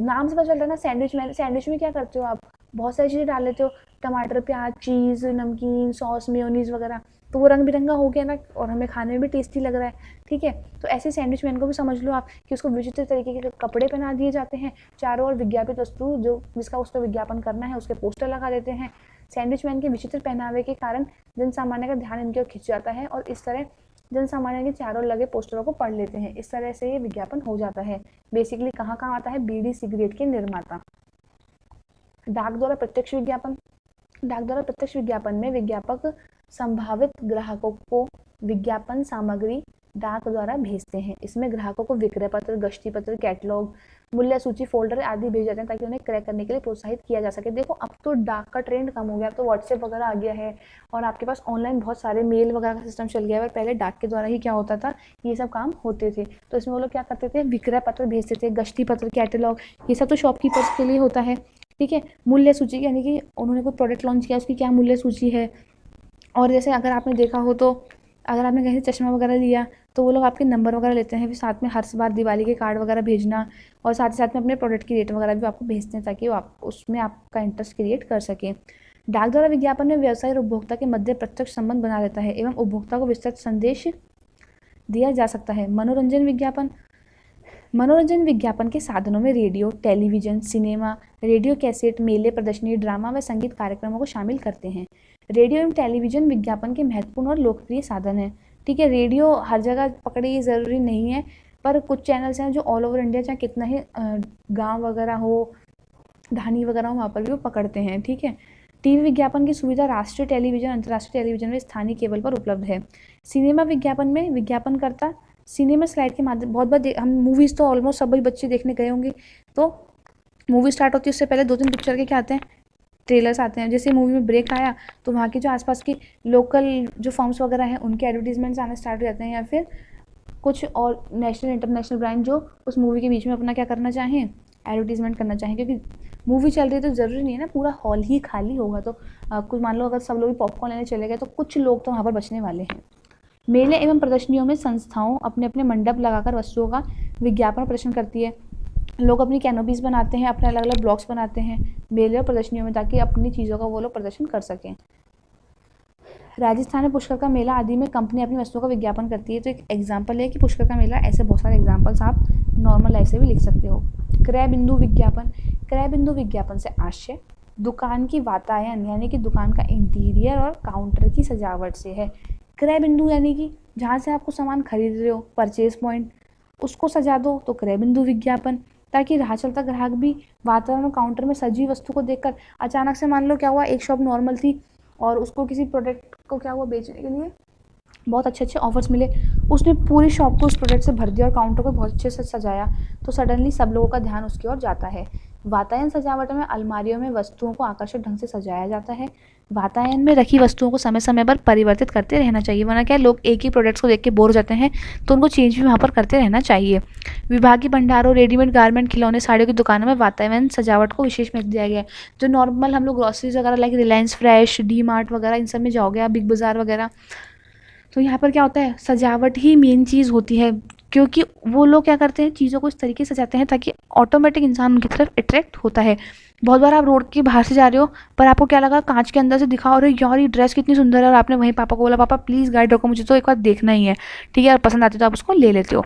नाम से पता चल रहा है ना सैंडविच मैन, सैंडविच में क्या करते हो आप, बहुत सारी चीज़ें डाल लेते हो, टमाटर, प्याज, चीज़, नमकीन, सॉस, मेयोनीज वगैरह, तो वो रंग बिरंगा हो गया ना, और हमें खाने में भी टेस्टी लग रहा है, ठीक है। तो ऐसे सैंडविच मैन को भी समझ लो आप कि उसको विचित्र तरीके के कपड़े पहना दिए जाते हैं, चारों ओर विज्ञापित वस्तु जो जिसका उसका विज्ञापन करना है उसके पोस्टर लगा देते हैं। सैंडविच मैन के विचित्र पहनावे के कारण जन सामान्य का ध्यान इनकी ओर खिंच जाता है और इस तरह जन सामान्य के चारों लगे पोस्टरों को पढ़ लेते हैं। इस तरह से ये विज्ञापन हो जाता है। बेसिकली कहाँ कहाँ आता है, बीड़ी सिगरेट के निर्माता। डाक द्वारा प्रत्यक्ष विज्ञापन, डाक द्वारा प्रत्यक्ष विज्ञापन में विज्ञापक संभावित ग्राहकों को विज्ञापन सामग्री डाक द्वारा भेजते हैं। इसमें ग्राहकों को विक्रय पत्र, गश्ती पत्र, कैटलॉग, मूल्य सूची, फोल्डर आदि भेज जाते हैं ताकि उन्हें क्रय करने के लिए प्रोत्साहित किया जा सके। देखो अब तो डाक का ट्रेंड कम हो गया, अब तो व्हाट्सएप वगैरह आ गया है और आपके पास ऑनलाइन बहुत सारे मेल वगैरह का सिस्टम चल गया है। पहले डाक के द्वारा ही क्या होता था, ये सब काम होते थे। तो इसमें वो लोग क्या करते थे, विक्रय पत्र भेजते थे, गश्ती पत्र, कैटलॉग, ये सब तो शॉपकीपर्स के लिए होता है, ठीक है। मूल्य सूची यानी कि उन्होंने कोई प्रोडक्ट लॉन्च किया उसकी क्या मूल्य सूची है। और जैसे अगर आपने देखा हो तो अगर आपने कहीं से चश्मा वगैरह लिया तो वो लोग आपके नंबर वगैरह लेते हैं, फिर साथ में हर बार दिवाली के कार्ड वगैरह भेजना, और साथ ही साथ में अपने प्रोडक्ट की रेट वगैरह भी आपको भेजते हैं ताकि वो आप उसमें आपका इंटरेस्ट क्रिएट कर सकें। डाक द्वारा विज्ञापन में व्यवसाय और उपभोक्ता के मध्य प्रत्यक्ष संबंध बना रहता है एवं उपभोक्ता को विस्तृत संदेश दिया जा सकता है। मनोरंजन विज्ञापन, मनोरंजन विज्ञापन के साधनों में radio, television, cinema, radio cassette, मेले, प्रदर्शनी, ड्रामा व संगीत कार्यक्रमों को शामिल करते हैं। रेडियो एवं टेलीविजन विज्ञापन के महत्वपूर्ण और लोकप्रिय साधन हैं, ठीक है। रेडियो हर जगह पकड़े ये ज़रूरी नहीं है, पर कुछ चैनल्स हैं जो ऑल ओवर इंडिया चाहे कितना ही गाँव वगैरह हो, ढानी वगैरह हो, वहाँ पर भी वो पकड़ते हैं, ठीक है। टीवी विज्ञापन की सुविधा राष्ट्रीय टेलीविजन, अंतर्राष्ट्रीय टेलीविजन में स्थानीय केबल पर उपलब्ध है। सिनेमा विज्ञापन में विज्ञापनकर्ता सिनेमा स्लाइड के माध्यम, बहुत बार हम मूवीज़ तो ऑलमोस्ट सभी बच्चे देखने गए होंगे, तो मूवी स्टार्ट होती है उससे पहले 2-3 पिक्चर के क्या आते हैं, ट्रेलर्स आते हैं। जैसे मूवी में ब्रेक आया तो वहाँ की जो आसपास की लोकल जो फॉर्म्स वगैरह हैं उनके एडवर्टीजमेंट्स आने स्टार्ट हो जाते हैं, या फिर कुछ और नेशनल इंटरनेशनल ब्रांड जो उस मूवी के बीच में अपना क्या करना चाहें, एडवर्टीजमेंट करना चाहें, क्योंकि मूवी चल रही है तो ज़रूरी नहीं है ना पूरा हॉल ही खाली होगा। तो कुछ मान लो अगर सब लोग पॉपकॉर्न लेने चले गए तो कुछ लोग तो वहाँ पर बचने वाले हैं। मेले एवं प्रदर्शनियों में संस्थाओं अपने अपने मंडप लगाकर वस्तुओं का विज्ञापन प्रदर्शन करती है। लोग अपनी कैनोपीज बनाते हैं, अपने अलग अलग ब्लॉक्स बनाते हैं मेले और प्रदर्शनियों में ताकि अपनी चीज़ों का वो लोग प्रदर्शन कर सकें। राजस्थान में पुष्कर का मेला आदि में कंपनी अपनी वस्तुओं का विज्ञापन करती है। तो एक एग्जाम्पल है कि पुष्कर का मेला, ऐसे बहुत सारे एग्जाम्पल्स आप नॉर्मल लाइफ से भी लिख सकते हो। क्रय बिंदु विज्ञापन, क्रय बिंदु विज्ञापन से आशय दुकान की वातायन यानी कि दुकान का इंटीरियर और काउंटर की सजावट से है। क्रय बिंदु यानी कि जहाँ से आपको सामान खरीद रहे हो, परचेज पॉइंट, उसको सजा दो तो क्रय बिंदु विज्ञापन, ताकि राह चलता ग्राहक भी वातावरण और काउंटर में सजी वस्तु को देखकर अचानक से, मान लो क्या हुआ, एक शॉप नॉर्मल थी और उसको किसी प्रोडक्ट को क्या हुआ बेचने के लिए बहुत अच्छे अच्छे ऑफर्स मिले, उसने पूरी शॉप को उस प्रोडक्ट से भर दिया और काउंटर को बहुत अच्छे से सजाया, तो सडनली सब लोगों का ध्यान उसकी ओर जाता है। वातायन सजावट में अलमारियों में वस्तुओं को आकर्षक ढंग से सजाया जाता है। वातायन में रखी वस्तुओं को समय समय पर परिवर्तित करते रहना चाहिए, वरना क्या लोग एक ही प्रोडक्ट्स को देख के बोर हो जाते हैं, तो उनको चेंज भी वहाँ पर करते रहना चाहिए। विभागीय भंडारों, रेडीमेड गारमेंट, खिलौने, साड़ियों की दुकानों में वातावरण सजावट को विशेष महत्व दिया गया है। जो नॉर्मल हम लोग ग्रॉसरीज वगैरह like Reliance fresh, D mart वगैरह इन सब में जाओगे आप, बिग बाज़ार वगैरह, तो यहाँ पर क्या होता है, सजावट ही मेन चीज़ होती है, क्योंकि वो लोग क्या करते हैं, चीज़ों को इस तरीके से सजाते हैं ताकि ऑटोमेटिक इंसान उनकी तरफ अट्रैक्ट होता है। बहुत बार आप रोड के बाहर से जा रहे हो, पर आपको क्या लगा, कांच के अंदर से दिखा, और यार ये ड्रेस कितनी सुंदर है, और आपने वहीं पापा को बोला, पापा प्लीज़ गाइड रखो, मुझे तो एक बार देखना ही है। ठीक है, और पसंद आती तो आप उसको ले लेते हो।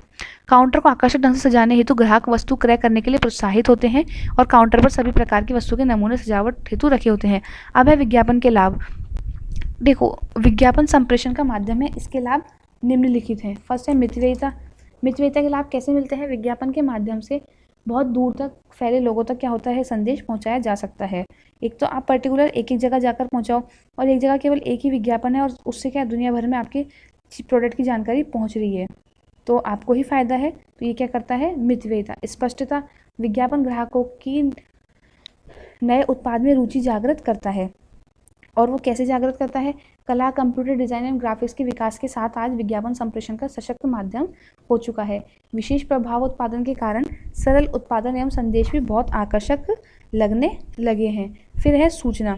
काउंटर को आकर्षक ढंग से सजाने हेतु ग्राहक वस्तु क्रय करने के लिए प्रोत्साहित होते हैं, और काउंटर पर सभी प्रकार की वस्तु के नमूने सजावट हेतु रखे होते हैं। अब है विज्ञापन के लाभ। देखो, विज्ञापन संप्रेषण का माध्यम है, इसके लाभ निम्नलिखित हैं। फर्स्ट है मितव्ययिता। मितव्ययिता के लाभ कैसे मिलते हैं? विज्ञापन के माध्यम से बहुत दूर तक फैले लोगों तक क्या होता है, संदेश पहुंचाया जा सकता है। एक तो आप पर्टिकुलर एक एक जगह जाकर पहुंचाओ, और एक जगह केवल एक ही विज्ञापन है, और उससे क्या दुनिया भर में आपके प्रोडक्ट की जानकारी पहुंच रही है, तो आपको ही फायदा है। तो ये क्या करता है? मितव्ययिता। स्पष्टता। विज्ञापन ग्राहकों की नए उत्पाद में रुचि जागृत करता है, और वो कैसे जागृत करता है? कला, कंप्यूटर डिजाइन एवं ग्राफिक्स के विकास के साथ आज विज्ञापन संप्रेषण का सशक्त माध्यम हो चुका है। विशेष प्रभाव उत्पादन के कारण सरल उत्पादन एवं संदेश भी बहुत आकर्षक लगने लगे हैं। फिर है सूचना।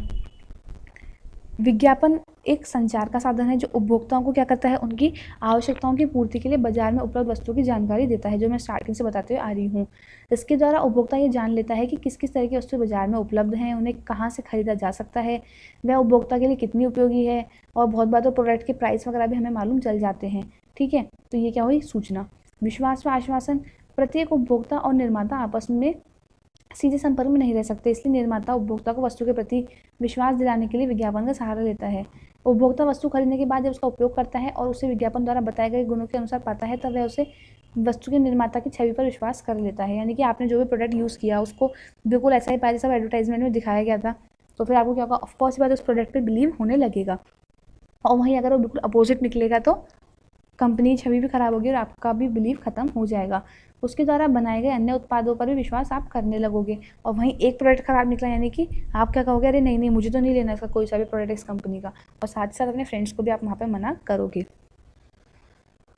विज्ञापन एक संचार का साधन है जो उपभोक्ताओं को क्या करता है, उनकी आवश्यकताओं की पूर्ति के लिए बाजार में उपलब्ध वस्तुओं की जानकारी देता है, जो मैं स्टार्टिंग से बताते हुए आ रही हूँ। इसके द्वारा उपभोक्ता ये जान लेता है कि किस किस तरह की वस्तुएं बाजार में उपलब्ध हैं, उन्हें कहाँ से खरीदा जा सकता है, वह उपभोक्ता के लिए कितनी उपयोगी है, और बहुत बार तो प्रोडक्ट के प्राइस वगैरह भी हमें मालूम चल जाते हैं। ठीक है, तो ये क्या हुई? सूचना। विश्वास व आश्वासन। प्रत्येक उपभोक्ता और निर्माता आपस में सीधे संपर्क में नहीं रह सकते, इसलिए निर्माता उपभोक्ता को वस्तु के प्रति विश्वास दिलाने के लिए विज्ञापन का सहारा लेता है। उपभोक्ता वस्तु खरीदने के बाद जब उसका उपयोग करता है और उसे विज्ञापन द्वारा बताए गए गुणों के अनुसार पाता है, तब वह उसे वस्तु के निर्माता की छवि पर विश्वास कर लेता है। यानी कि आपने जो भी प्रोडक्ट यूज़ किया उसको बिल्कुल ऐसा ही पाया जैसा एडवर्टाइजमेंट में दिखाया गया था, तो फिर आपको क्या होगा? ऑफकोर्स बात उस प्रोडक्ट पर बिलीव होने लगेगा। और वहीं अगर वो बिल्कुल अपोजिट निकलेगा तो कंपनी की छवि भी खराब होगी और आपका भी बिलीव खत्म हो जाएगा। उसके द्वारा बनाए गए अन्य उत्पादों पर भी विश्वास आप करने लगोगे। और वहीं एक प्रोडक्ट खराब निकला, यानी कि आप क्या कहोगे? अरे नहीं नहीं, मुझे तो नहीं लेना इसका कोई सा भी प्रोडक्ट इस कंपनी का, और साथ ही साथ अपने फ्रेंड्स को भी आप वहाँ पर मना करोगे।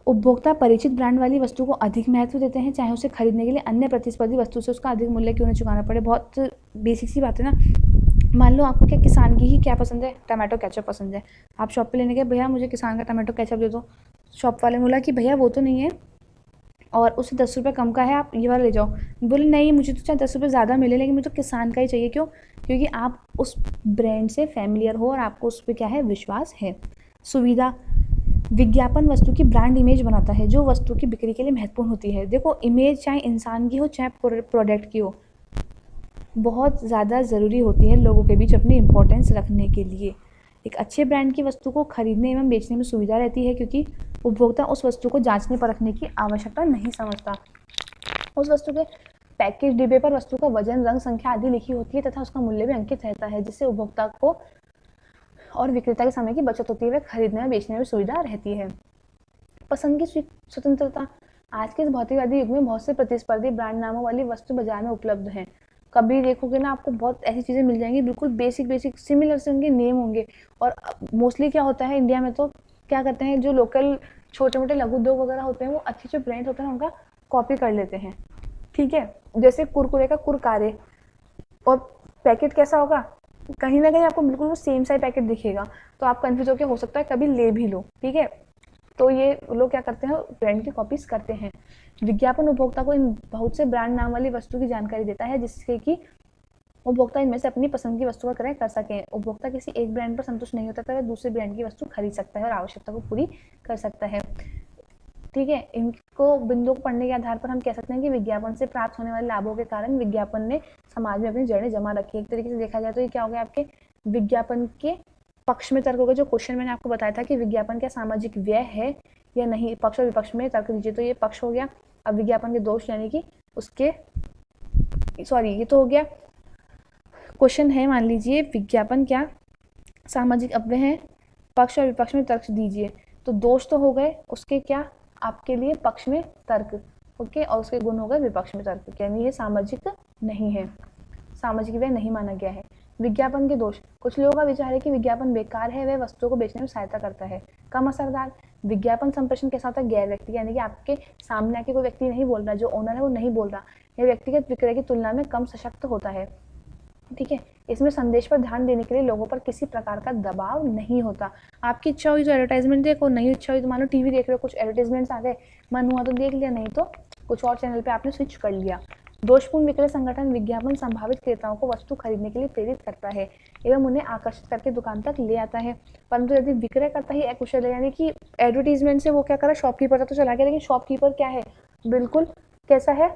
उपभोक्ता परिचित ब्रांड वाली वस्तु को अधिक महत्व देते हैं, चाहे उसे खरीदने के लिए अन्य प्रतिस्पर्धी वस्तु से उसका अधिक मूल्य क्यों न चुकाना पड़े। बहुत बेसिक सी बात है ना। मान लो आपको क्या किसान की ही क्या पसंद है? टमाटो केचप पसंद है। आप शॉप पे लेने गए, भैया मुझे किसान का टमाटो केचप दे दो। शॉप वाले ने बोला कि भैया वो तो नहीं है और उससे 10 रुपये कम का है, आप ये वाला ले जाओ। बोले नहीं, मुझे तो चाहे 10 रुपये ज़्यादा मिले, लेकिन मुझे तो किसान का ही चाहिए। क्यों? क्योंकि आप उस ब्रांड से फैमिलियर हो और आपको उस पर क्या है? विश्वास है। सुविधा। विज्ञापन वस्तु की ब्रांड इमेज बनाता है, जो वस्तु की बिक्री के लिए महत्वपूर्ण होती है। देखो, इमेज चाहे इंसान की हो चाहे प्रोडक्ट की हो, बहुत ज़्यादा ज़रूरी होती है लोगों के बीच अपनी इम्पोर्टेंस रखने के लिए। एक अच्छे ब्रांड की वस्तु को खरीदने एवं बेचने में सुविधा रहती है, क्योंकि उपभोक्ता उस वस्तु को जांचने परखने की आवश्यकता नहीं समझता। उस वस्तु के पैकेज डिब्बे पर वस्तु का वजन, रंग, संख्या आदि लिखी होती है तथा उसका मूल्य भी अंकित रहता है, जिससे उपभोक्ता को और विक्रेता के समय की बचत होती है, वह खरीदने में बेचने में सुविधा रहती है। पसंद की स्वतंत्रता। आज के इस भौतिकवादी युग में बहुत से प्रतिस्पर्धी ब्रांड नामों वाली वस्तु बाजार में उपलब्ध हैं। कभी देखोगे ना, आपको बहुत ऐसी चीज़ें मिल जाएंगी बिल्कुल बेसिक सिमिलर से उनके नेम होंगे। और मोस्टली क्या होता है इंडिया में, तो क्या करते हैं, जो लोकल छोटे मोटे लघु उद्योग वगैरह होते हैं, वो अच्छे अच्छे ब्रांड होते हैं उनका कॉपी कर लेते हैं। ठीक है, जैसे कुरकुरे का कुरकारे, और पैकेट कैसा होगा? कहीं ना कहीं आपको बिल्कुल वो सेम सा पैकेट दिखेगा, तो आप कन्फ्यूज होकर हो सकता है कभी ले भी लो। ठीक है, तो ये लोग क्या करते हैं? ब्रांड की कॉपीज करते हैं। विज्ञापन उपभोक्ता को इन बहुत से ब्रांड नाम वाली वस्तु की जानकारी देता है, जिससे कि उपभोक्ता इनमें से अपनी पसंद की वस्तु का क्रय कर सके। उपभोक्ता किसी एक ब्रांड पर संतुष्ट नहीं होता तो वह दूसरे ब्रांड की वस्तु खरीद सकता है और आवश्यकता को पूरी कर सकता है। ठीक है, इनको बिंदुओं को पढ़ने के आधार पर हम कह सकते हैं कि विज्ञापन से प्राप्त होने वाले लाभों के कारण विज्ञापन ने समाज में अपनी जड़ें जमा रखी। एक तरीके से देखा जाए तो ये क्या हो गया? आपके विज्ञापन के पक्ष में तर्क होगा। जो क्वेश्चन मैंने आपको बताया था कि विज्ञापन क्या सामाजिक व्यय है या नहीं, पक्ष और विपक्ष में तर्क दीजिए, तो ये पक्ष हो गया। अब विज्ञापन के दोष, यानी कि उसके ये तो हो गया क्वेश्चन है। मान लीजिए विज्ञापन क्या सामाजिक अव्यय है, पक्ष और विपक्ष में तर्क दीजिए। तो दोष तो हो गए उसके क्या आपके लिए पक्ष में तर्क, ओके, और उसके गुण हो गए विपक्ष में तर्क, यानी ये सामाजिक नहीं है, सामाजिक व्यय नहीं माना गया है। विज्ञापन के दोष। कुछ लोगों का विचार है कि विज्ञापन बेकार है, वह वस्तुओं को बेचने में सहायता करता है। कम असरदार। विज्ञापन संप्रेषण कैसा होता है? गैर व्यक्ति, यानी कि आपके सामने आके कोई व्यक्ति नहीं बोल रहा, जो ओनर है वो नहीं बोल रहा, यह व्यक्तिगत विक्रय की तुलना में कम सशक्त होता है। ठीक है, इसमें संदेश पर ध्यान देने के लिए लोगों पर किसी प्रकार का दबाव नहीं होता। आपकी इच्छा हुई तो एडवर्टाइजमेंट देखो, नहीं इच्छा हुई तो मान लो टीवी देख रहे हो, कुछ एडवर्टाइजमेंट्स आ गए, मन हुआ तो देख लिया, नहीं तो कुछ और चैनल पे आपने स्विच कर लिया। दोषपूर्ण विक्रय संगठन विज्ञापन संभावित क्रेताओं को वस्तु खरीदने के लिए प्रेरित करता है एवं उन्हें आकर्षित करके दुकान तक ले आता है। परंतु यदि विक्रयकर्ता ही अकुशल है, यानी कि एडवर्टीजमेंट से वो क्या करा, शॉपकीपर तक तो चला गया, लेकिन शॉपकीपर क्या है, बिल्कुल कैसा है,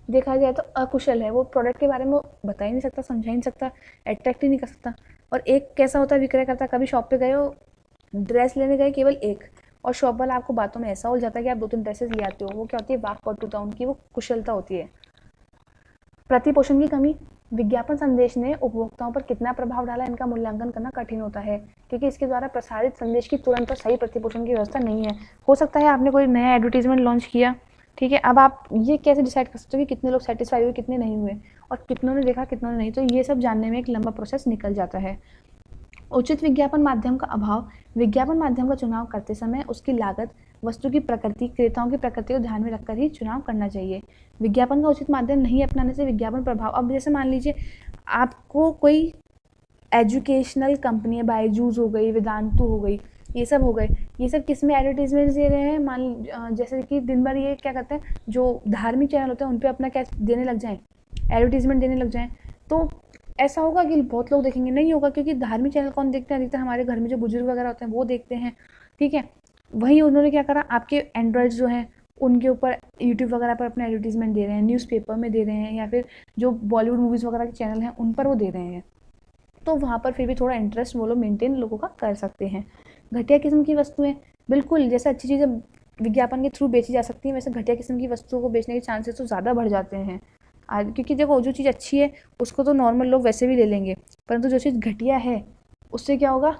देखा जाए तो अकुशल है। वो प्रोडक्ट के बारे में बता ही नहीं सकता, समझा ही नहीं सकता, अट्रैक्ट ही नहीं कर सकता। और एक कैसा होता है विक्रयकर्ता, कभी शॉप पे गए हो, ड्रेस लेने गए केवल एक, और शॉप वाला आपको बातों में ऐसा उलझ जाता है कि आप 2-3 ड्रेसेस ले आते हो। वो क्या होती है, वाकपटुता, उनकी वो कुशलता होती है। प्रतिपोषण की कमी, विज्ञापन संदेश ने उपभोक्ताओं पर कितना प्रभाव डाला, इनका मूल्यांकन करना कठिन होता है, क्योंकि इसके द्वारा प्रसारित संदेश की तुरंत और सही प्रतिपोषण की व्यवस्था नहीं है। हो सकता है आपने कोई नया एडवर्टीजमेंट लॉन्च किया, ठीक है, अब आप ये कैसे डिसाइड कर सकते हो कि कितने लोग सेटिस्फाई हुए, कितने नहीं हुए, और कितनों ने देखा कितनों ने नहीं, तो ये सब जानने में एक लंबा प्रोसेस निकल जाता है। उचित विज्ञापन माध्यम का अभाव, विज्ञापन माध्यम का चुनाव करते समय उसकी लागत, वस्तु की प्रकृति, क्रेताओं की प्रकृति को ध्यान में रखकर ही चुनाव करना चाहिए। विज्ञापन का उचित माध्यम नहीं अपनाने से विज्ञापन प्रभाव, अब जैसे मान लीजिए आपको कोई एजुकेशनल कंपनी है, बायजूस हो गई, वेदांतु हो गई, ये सब हो गए, ये सब किस में एडवर्टीजमेंट दे रहे हैं, मान जैसे कि दिन भर ये क्या करते हैं, जो धार्मिक चैनल होते हैं उन पे अपना क्या देने लग जाएं, एडवर्टीजमेंट देने लग जाएं, तो ऐसा होगा कि बहुत लोग देखेंगे? नहीं होगा, क्योंकि धार्मिक चैनल कौन देखते हैं, अधिकतर हमारे घर में जो बुजुर्ग वगैरह होते हैं वो देखते हैं, ठीक है। वहीं उन्होंने क्या करा, आपके एंड्रॉयड जो हैं उनके ऊपर यूट्यूब वगैरह पर अपना एडवर्टीजमेंट दे रहे हैं, न्यूज़पेपर में दे रहे हैं, या फिर जो बॉलीवुड मूवीज़ वगैरह के चैनल हैं उन पर वो दे रहे हैं, तो वहाँ पर फिर भी थोड़ा इंटरेस्ट वो लोग मेंटेन लोगों का कर सकते हैं। घटिया किस्म की वस्तुएं, बिल्कुल जैसे अच्छी चीज़ें विज्ञापन के थ्रू बेची जा सकती हैं, वैसे घटिया किस्म की वस्तुओं को बेचने के चांसेस तो ज़्यादा बढ़ जाते हैं आज, क्योंकि देखो जो चीज़ अच्छी है उसको तो नॉर्मल लोग वैसे भी ले लेंगे, परंतु जो चीज़ घटिया है उससे क्या होगा,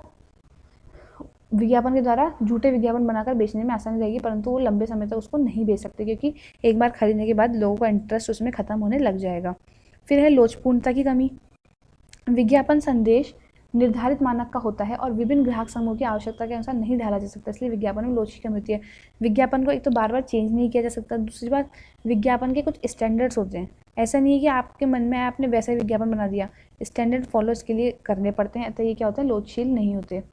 विज्ञापन के द्वारा झूठे विज्ञापन बनाकर बेचने में आसानी रहेगी, परंतु वो लंबे समय तक उसको नहीं बेच सकते, क्योंकि एक बार खरीदने के बाद लोगों का इंटरेस्ट उसमें ख़त्म होने लग जाएगा। फिर है लोचपूर्णता की कमी, विज्ञापन संदेश निर्धारित मानक का होता है और विभिन्न ग्राहक समूह की आवश्यकता के अनुसार नहीं ढाला जा सकता, इसलिए विज्ञापन में लोच की कमी होती है। विज्ञापन को एक तो बार बार चेंज नहीं किया जा सकता, दूसरी बात विज्ञापन के कुछ स्टैंडर्ड्स होते हैं, ऐसा नहीं है कि आपके मन में आया आपने वैसा ही विज्ञापन बना दिया, स्टैंडर्ड फॉलो इसके लिए करने पड़ते हैं, तो ये क्या होता है, लोचशील नहीं होते।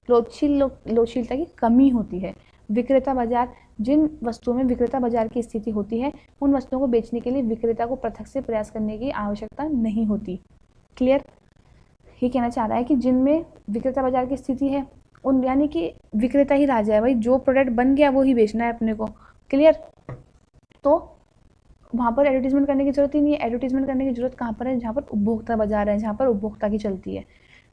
लोचशीलता की कमी होती है। विक्रेता बाजार, जिन वस्तुओं में विक्रेता बाजार की स्थिति होती है उन वस्तुओं को बेचने के लिए विक्रेता को पृथक से प्रयास करने की आवश्यकता नहीं होती। क्लियर? ये कहना चाह रहा है कि जिनमें विक्रेता बाजार की स्थिति है उन, यानी कि विक्रेता ही राजा है भाई, जो प्रोडक्ट बन गया वो ही बेचना है अपने को। क्लियर? तो वहाँ पर एडवर्टीजमेंट करने की जरूरत ही नहीं है। एडवर्टीजमेंट करने की जरूरत कहाँ पर है, जहाँ पर उपभोक्ता बाजार है, जहाँ पर उपभोक्ता की चलती है।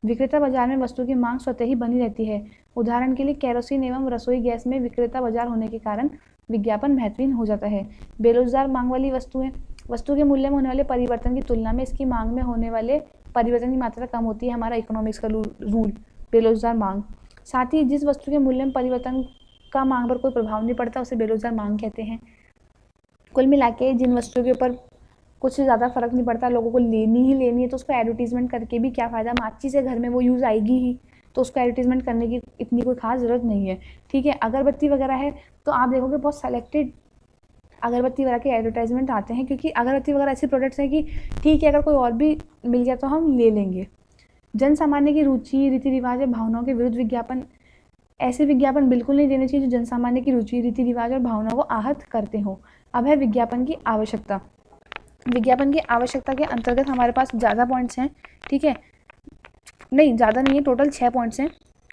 विक्रेता बाजार में वस्तु की मांग स्वतः ही बनी रहती है। उदाहरण के लिए केरोसिन एवं रसोई गैस में विक्रेता बाजार होने के कारण विज्ञापन महत्वहीन हो जाता है। बेरोजगार मांग वाली वस्तुएं, वस्तु के मूल्य में होने वाले परिवर्तन की तुलना में इसकी मांग में होने वाले परिवर्तन की मात्रा कम होती है, हमारा इकोनॉमिक्स का रूल, बेरोजगार मांग। साथ ही जिस वस्तु के मूल्य में परिवर्तन का मांग पर कोई प्रभाव नहीं पड़ता उसे बेरोजगार मांग कहते हैं। कुल मिला के जिन वस्तुओं के ऊपर कुछ ज़्यादा फर्क नहीं पड़ता, लोगों को लेनी ही लेनी है, तो उसको एडवर्टीजमेंट करके भी क्या फ़ायदा, माचिस से घर में वो यूज़ आएगी ही, तो उसको एडवर्टीजमेंट करने की इतनी कोई खास ज़रूरत नहीं है। ठीक है, अगरबत्ती वगैरह है तो आप देखोगे बहुत सेलेक्टेड अगरबत्ती वगैरह के एडवर्टाइजमेंट आते हैं, क्योंकि अगरबत्ती वगैरह ऐसे प्रोडक्ट्स हैं कि ठीक है अगर कोई और भी मिल गया तो हम ले लेंगे। जन सामान्य की रुचि, रीति रिवाज या भावनाओं के विरुद्ध विज्ञापन, ऐसे विज्ञापन बिल्कुल नहीं देने चाहिए जो जन सामान्य की रुचि, रीति रिवाज और भावनाओं को आहत करते हो। अब है विज्ञापन की आवश्यकता। विज्ञापन की आवश्यकता के अंतर्गत हमारे पास ज़्यादा पॉइंट्स हैं, ठीक है, नहीं ज़्यादा नहीं है, टोटल 6 पॉइंट्स हैं।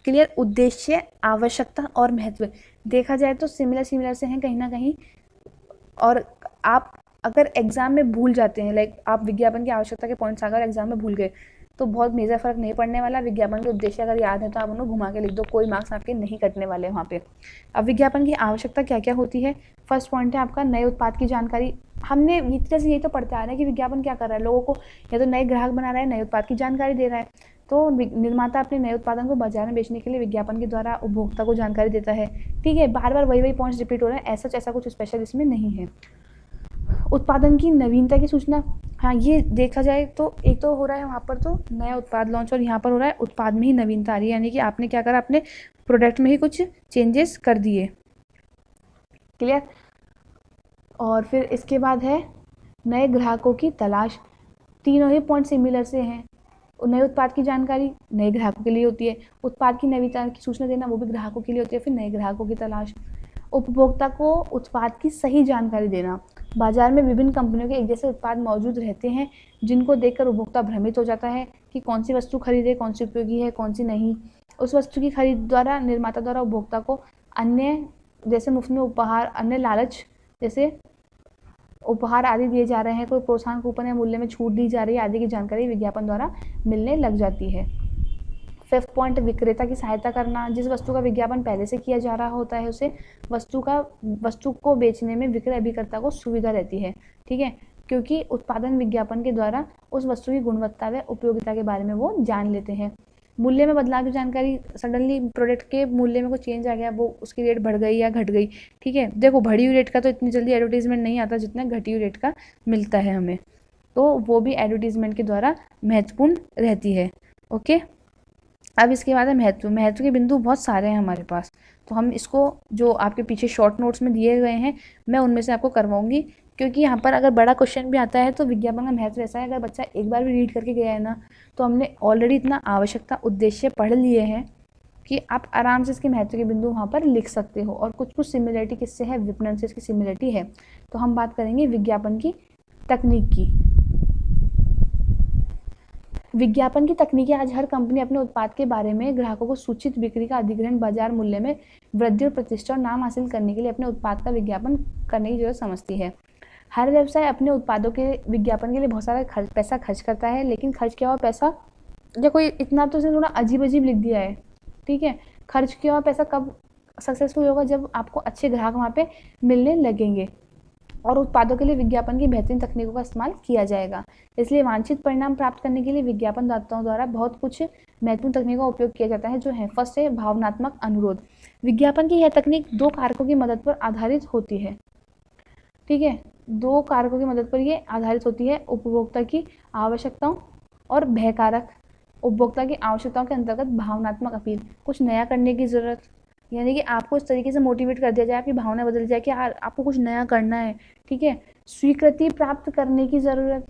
क्लियर? उद्देश्य, आवश्यकता और महत्व, देखा जाए तो सिमिलर से हैं कहीं ना कहीं, और आप अगर एग्जाम में भूल जाते हैं, लाइक आप विज्ञापन की आवश्यकता के पॉइंट्स अगर एग्जाम में भूल गए तो बहुत मेजर फर्क नहीं पड़ने वाला। विज्ञापन के उद्देश्य अगर याद है तो आप उन्हें घुमा के लिख दो, कोई मार्क्स आपके नहीं कटने वाले वहाँ पे। अब विज्ञापन की आवश्यकता क्या क्या होती है। फर्स्ट पॉइंट है आपका नए उत्पाद की जानकारी। हमने इतने से यही तो पढ़ते आ रहे हैं कि विज्ञापन क्या कर रहा है, लोगों को या तो नए ग्राहक बना रहा है, नए उत्पाद की जानकारी दे रहा है। तो निर्माता अपने नए उत्पादन को बाजार में बेचने के लिए विज्ञापन के द्वारा उपभोक्ता को जानकारी देता है। ठीक है, बार बार वही पॉइंट्स रिपीट हो रहे हैं, ऐसा कुछ स्पेशल इसमें नहीं है। उत्पादन की नवीनता की सूचना, हाँ ये देखा जाए तो एक तो हो रहा है वहाँ पर तो नया उत्पाद लॉन्च, और यहाँ पर हो रहा है उत्पाद में ही नवीनता आ रही है, यानी कि आपने क्या करा, अपने प्रोडक्ट में ही कुछ चेंजेस कर दिए। क्लियर? और फिर इसके बाद है नए ग्राहकों की तलाश। तीनों ही पॉइंट सिमिलर से हैं। नए उत्पाद की जानकारी नए ग्राहकों के लिए होती है, उत्पाद की नवीनता की सूचना देना वो भी ग्राहकों के लिए होती है, फिर नए ग्राहकों की तलाश। उपभोक्ता को उत्पाद की सही जानकारी देना, बाजार में विभिन्न कंपनियों के एक जैसे उत्पाद मौजूद रहते हैं जिनको देखकर उपभोक्ता भ्रमित हो जाता है कि कौन सी वस्तु खरीदे, कौन सी उपयोगी है, कौन सी नहीं। उस वस्तु की खरीद द्वारा निर्माता द्वारा उपभोक्ता को अन्य जैसे मुफ्त में उपहार, अन्य लालच जैसे उपहार आदि दिए जा रहे हैं, कोई प्रोत्साहन कूपन या मूल्य में छूट दी जा रही है आदि की जानकारी विज्ञापन द्वारा मिलने लग जाती है। 5th पॉइंट, विक्रेता की सहायता करना। जिस वस्तु का विज्ञापन पहले से किया जा रहा होता है उसे वस्तु को बेचने में विक्रय अभिकर्ता को सुविधा रहती है, ठीक है, क्योंकि उत्पादन विज्ञापन के द्वारा उस वस्तु की गुणवत्ता व उपयोगिता के बारे में वो जान लेते हैं। मूल्य में बदलाव की जानकारी, सडनली प्रोडक्ट के मूल्य में कुछ चेंज आ गया, वो उसकी रेट बढ़ गई या घट गई, ठीक है। देखो बढ़ी हुई रेट का तो इतनी जल्दी एडवर्टीजमेंट नहीं आता जितना घटी हुई रेट का मिलता है हमें, तो वो भी एडवर्टीजमेंट के द्वारा महत्वपूर्ण रहती है। ओके, अब इसके बाद है महत्व के बिंदु बहुत सारे हैं हमारे पास, तो हम इसको जो आपके पीछे शॉर्ट नोट्स में दिए गए हैं मैं उनमें से आपको करवाऊंगी, क्योंकि यहाँ पर अगर बड़ा क्वेश्चन भी आता है तो विज्ञापन का महत्व ऐसा है, अगर बच्चा एक बार भी रीड करके गया है ना तो हमने ऑलरेडी इतना आवश्यकता उद्देश्य पढ़ लिए हैं कि आप आराम से इसके महत्व के बिंदु वहाँ पर लिख सकते हो। और कुछ सिमिलरिटी किससे है, विपणन से इसकी सिमिलरिटी है। तो हम बात करेंगे विज्ञापन की तकनीक की। विज्ञापन की तकनीकें आज हर कंपनी अपने उत्पाद के बारे में ग्राहकों को सूचित, बिक्री का अधिग्रहण, बाजार मूल्य में वृद्धि और प्रतिष्ठा और नाम हासिल करने के लिए अपने उत्पाद का विज्ञापन करने की जरूरत समझती है। हर व्यवसाय अपने उत्पादों के विज्ञापन के लिए बहुत सारा पैसा खर्च करता है, लेकिन खर्च किया हुआ पैसा, या कोई इतना तो उसने थोड़ा अजीब अजीब लिख दिया है, ठीक है, खर्च किया हुआ पैसा कब सक्सेसफुल होगा, जब आपको अच्छे ग्राहक वहाँ पे मिलने लगेंगे और उत्पादों के लिए विज्ञापन की बेहतरीन तकनीकों का इस्तेमाल किया जाएगा। इसलिए वांछित परिणाम प्राप्त करने के लिए विज्ञापनदाताओं द्वारा बहुत कुछ महत्वपूर्ण तकनीकों का उपयोग किया जाता है, जो है फर्स्ट है भावनात्मक अनुरोध। विज्ञापन की यह तकनीक 2 कारकों की मदद पर आधारित होती है, ठीक है, 2 कारकों की मदद पर ये आधारित होती है, उपभोक्ता की आवश्यकताओं और भय कारक। उपभोक्ता की आवश्यकताओं के अंतर्गत भावनात्मक अपील, कुछ नया करने की ज़रूरत, यानी कि आपको इस तरीके से मोटिवेट कर दिया जाए, आपकी भावना बदल जाए कि यार आपको कुछ नया करना है, ठीक है। स्वीकृति प्राप्त करने की ज़रूरत,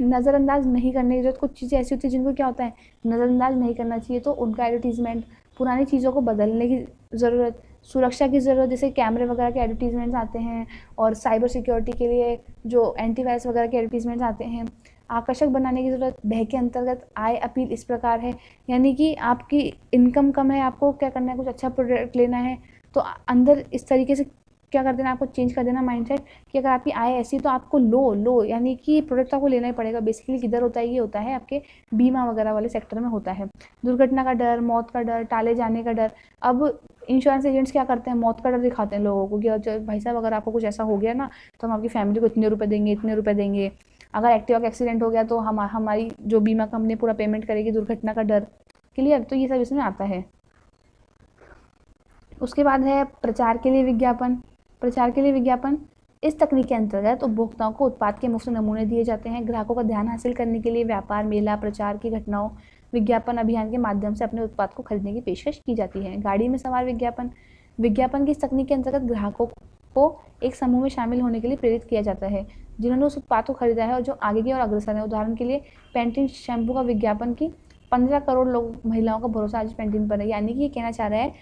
नज़रअंदाज नहीं करने की ज़रूरत। कुछ चीज़ें ऐसी होती हैं जिनको क्या होता है नज़रअंदाज नहीं करना चाहिए, तो उनका एडवर्टीजमेंट, पुरानी चीज़ों को बदलने की ज़रूरत, सुरक्षा की ज़रूरत, जैसे कैमरे वगैरह के एडवर्टीजमेंट्स आते हैं, और साइबर सिक्योरिटी के लिए जो एंटीवायरस वगैरह के एडवर्टीजमेंट्स आते हैं। आकर्षक बनाने की ज़रूरत, भय के अंतर्गत आय अपील इस प्रकार है, यानी कि आपकी इनकम कम है, आपको क्या करना है, कुछ अच्छा प्रोडक्ट लेना है, तो अंदर इस तरीके से क्या कर देना, आपको चेंज कर देना माइंडसेट कि अगर आपकी आय ऐसी तो आपको लो यानी कि प्रोडक्ट तो आपको लेना ही पड़ेगा। बेसिकली किधर होता है, ये होता है आपके बीमा वगैरह वाले सेक्टर में होता है। दुर्घटना का डर, मौत का डर, टाले जाने का डर। अब इंश्योरेंस एजेंट्स क्या करते हैं, मौत का डर दिखाते हैं लोगों को कि भाई साहब अगर आपको कुछ ऐसा हो गया ना तो हम आपकी फैमिली को इतने रुपए देंगे, इतने रुपए देंगे। अगर एक्टिवा का एक्सीडेंट हो गया तो हमारी जो बीमा कंपनी पूरा पेमेंट करेगी। दुर्घटना का डर, क्लियर, तो ये सब इसमें आता है। उसके बाद है प्रचार के लिए विज्ञापन। प्रचार के लिए विज्ञापन, इस तकनीक के अंतर्गत उपभोक्ताओं को उत्पाद के मुफ्त नमूने दिए जाते हैं। ग्राहकों का ध्यान हासिल करने के लिए व्यापार, मेला, प्रचार की घटनाओं, विज्ञापन अभियान के माध्यम से अपने उत्पाद को खरीदने की पेशकश की जाती है। गाड़ी में सवार विज्ञापन, विज्ञापन की इस तकनीक के अंतर्गत ग्राहकों को एक समूह में शामिल होने के लिए प्रेरित किया जाता है जिन्होंने उस उत्पाद को खरीदा है और जो आगे की ओर अग्रसर है। उदाहरण के लिए पैंटीन शैम्पू का विज्ञापन की 15 करोड़ महिलाओं का भरोसा आज पैंटीन पर है। यानी कि ये कहना चाह रहा है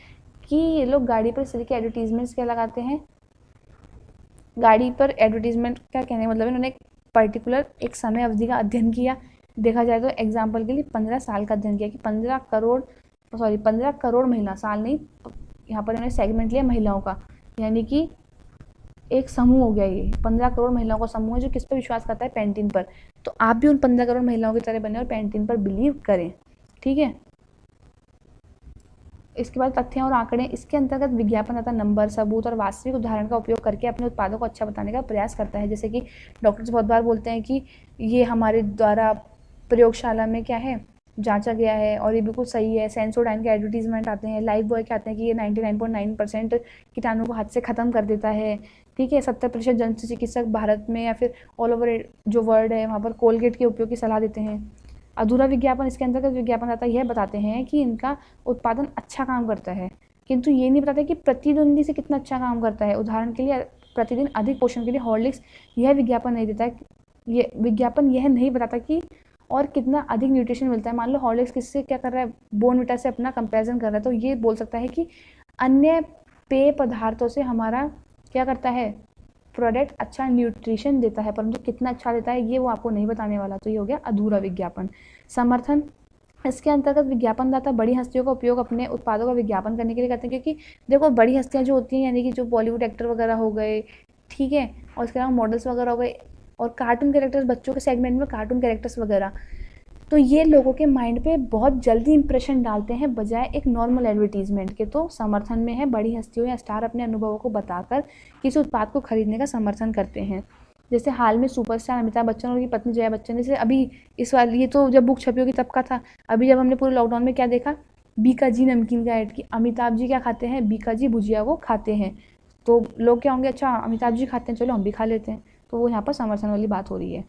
कि ये लोग गाड़ी पर इस तरह के एडवर्टीजमेंट्स क्या लगाते हैं, गाड़ी पर एडवर्टीजमेंट क्या कहने मतलब इन्होंने एक पर्टिकुलर एक समय अवधि का अध्ययन किया। देखा जाए तो एग्जाम्पल के लिए 15 साल का अध्ययन किया कि 15 करोड़ महिला, साल नहीं, यहाँ पर इन्होंने सेगमेंट लिया महिलाओं का, यानी कि एक समूह हो गया। ये 15 करोड़ महिलाओं का समूह है जो किस पर विश्वास करता है, पैंटीन पर। तो आप भी उन 15 करोड़ महिलाओं की तरह बने और पैंटीन पर बिलीव करें, ठीक है। इसके बाद तथ्य और आंकड़े, इसके अंतर्गत विज्ञापन तथा नंबर, सबूत और वास्तविक उदाहरण का उपयोग करके अपने उत्पादों को अच्छा बताने का प्रयास करता है। जैसे कि डॉक्टर्स बहुत बार बोलते हैं कि ये हमारे द्वारा प्रयोगशाला में क्या है जांचा गया है और ये बिल्कुल सही है। सेंसोडाइन के एडवर्टीजमेंट आते हैं, लाइफ बॉय के आते हैं कि ये 99.9% कीटाणु को हाथ से ख़त्म कर देता है, ठीक है। 70% जन चिकित्सक भारत में या फिर ऑल ओवर जो वर्ल्ड है वहाँ पर कोलगेट के उपयोग की सलाह देते हैं। अधूरा विज्ञापन, इसके अंतर्गत विज्ञापनदाता यह बताते हैं कि इनका उत्पादन अच्छा काम करता है, किंतु ये नहीं बताते कि प्रतिद्वंदी से कितना अच्छा काम करता है। उदाहरण के लिए प्रतिदिन अधिक पोषण के लिए हॉर्लिक्स, यह विज्ञापन नहीं देता है, ये विज्ञापन यह नहीं बताता कि और कितना अधिक न्यूट्रिशन मिलता है। मान लो हॉर्लिक्स किससे क्या कर रहा है, बोर्नविटा से अपना कंपैरिजन कर रहा है, तो ये बोल सकता है कि अन्य पेय पदार्थों से हमारा क्या करता है, प्रोडक्ट अच्छा न्यूट्रिशन देता है, परंतु कितना अच्छा देता है ये वो आपको नहीं बताने वाला, तो ये हो गया अधूरा विज्ञापन। समर्थन, इसके अंतर्गत विज्ञापनदाता बड़ी हस्तियों का उपयोग अपने उत्पादों का विज्ञापन करने के लिए करते हैं, क्योंकि देखो बड़ी हस्तियाँ जो होती हैं यानी कि जो बॉलीवुड एक्टर वगैरह हो गए, ठीक है, और इसके अलावा मॉडल्स वगैरह हो गए, और कार्टून कैरेक्टर्स, बच्चों के सेगमेंट में कार्टून कैरेक्टर्स वगैरह, तो ये लोगों के माइंड पे बहुत जल्दी इंप्रेशन डालते हैं बजाय एक नॉर्मल एडवर्टीजमेंट के। तो समर्थन में है बड़ी हस्तियों या स्टार अपने अनुभवों को बताकर किसी उत्पाद को खरीदने का समर्थन करते हैं। जैसे हाल में सुपरस्टार अमिताभ बच्चन और उनकी पत्नी जया बच्चन, जैसे अभी इस बार ये तो जब बुक छपी होगी तब का था, अभी जब हमने पूरे लॉकडाउन में क्या देखा, बीका जी नमकीन का ऐड की, अमिताभ जी क्या खाते हैं, बीका जी भुजिया वो खाते हैं, तो लोग क्या होंगे, अच्छा अमिताभ जी खाते हैं चलो हम भी खा लेते हैं, तो वो यहाँ पर समर्थन वाली बात हो रही है।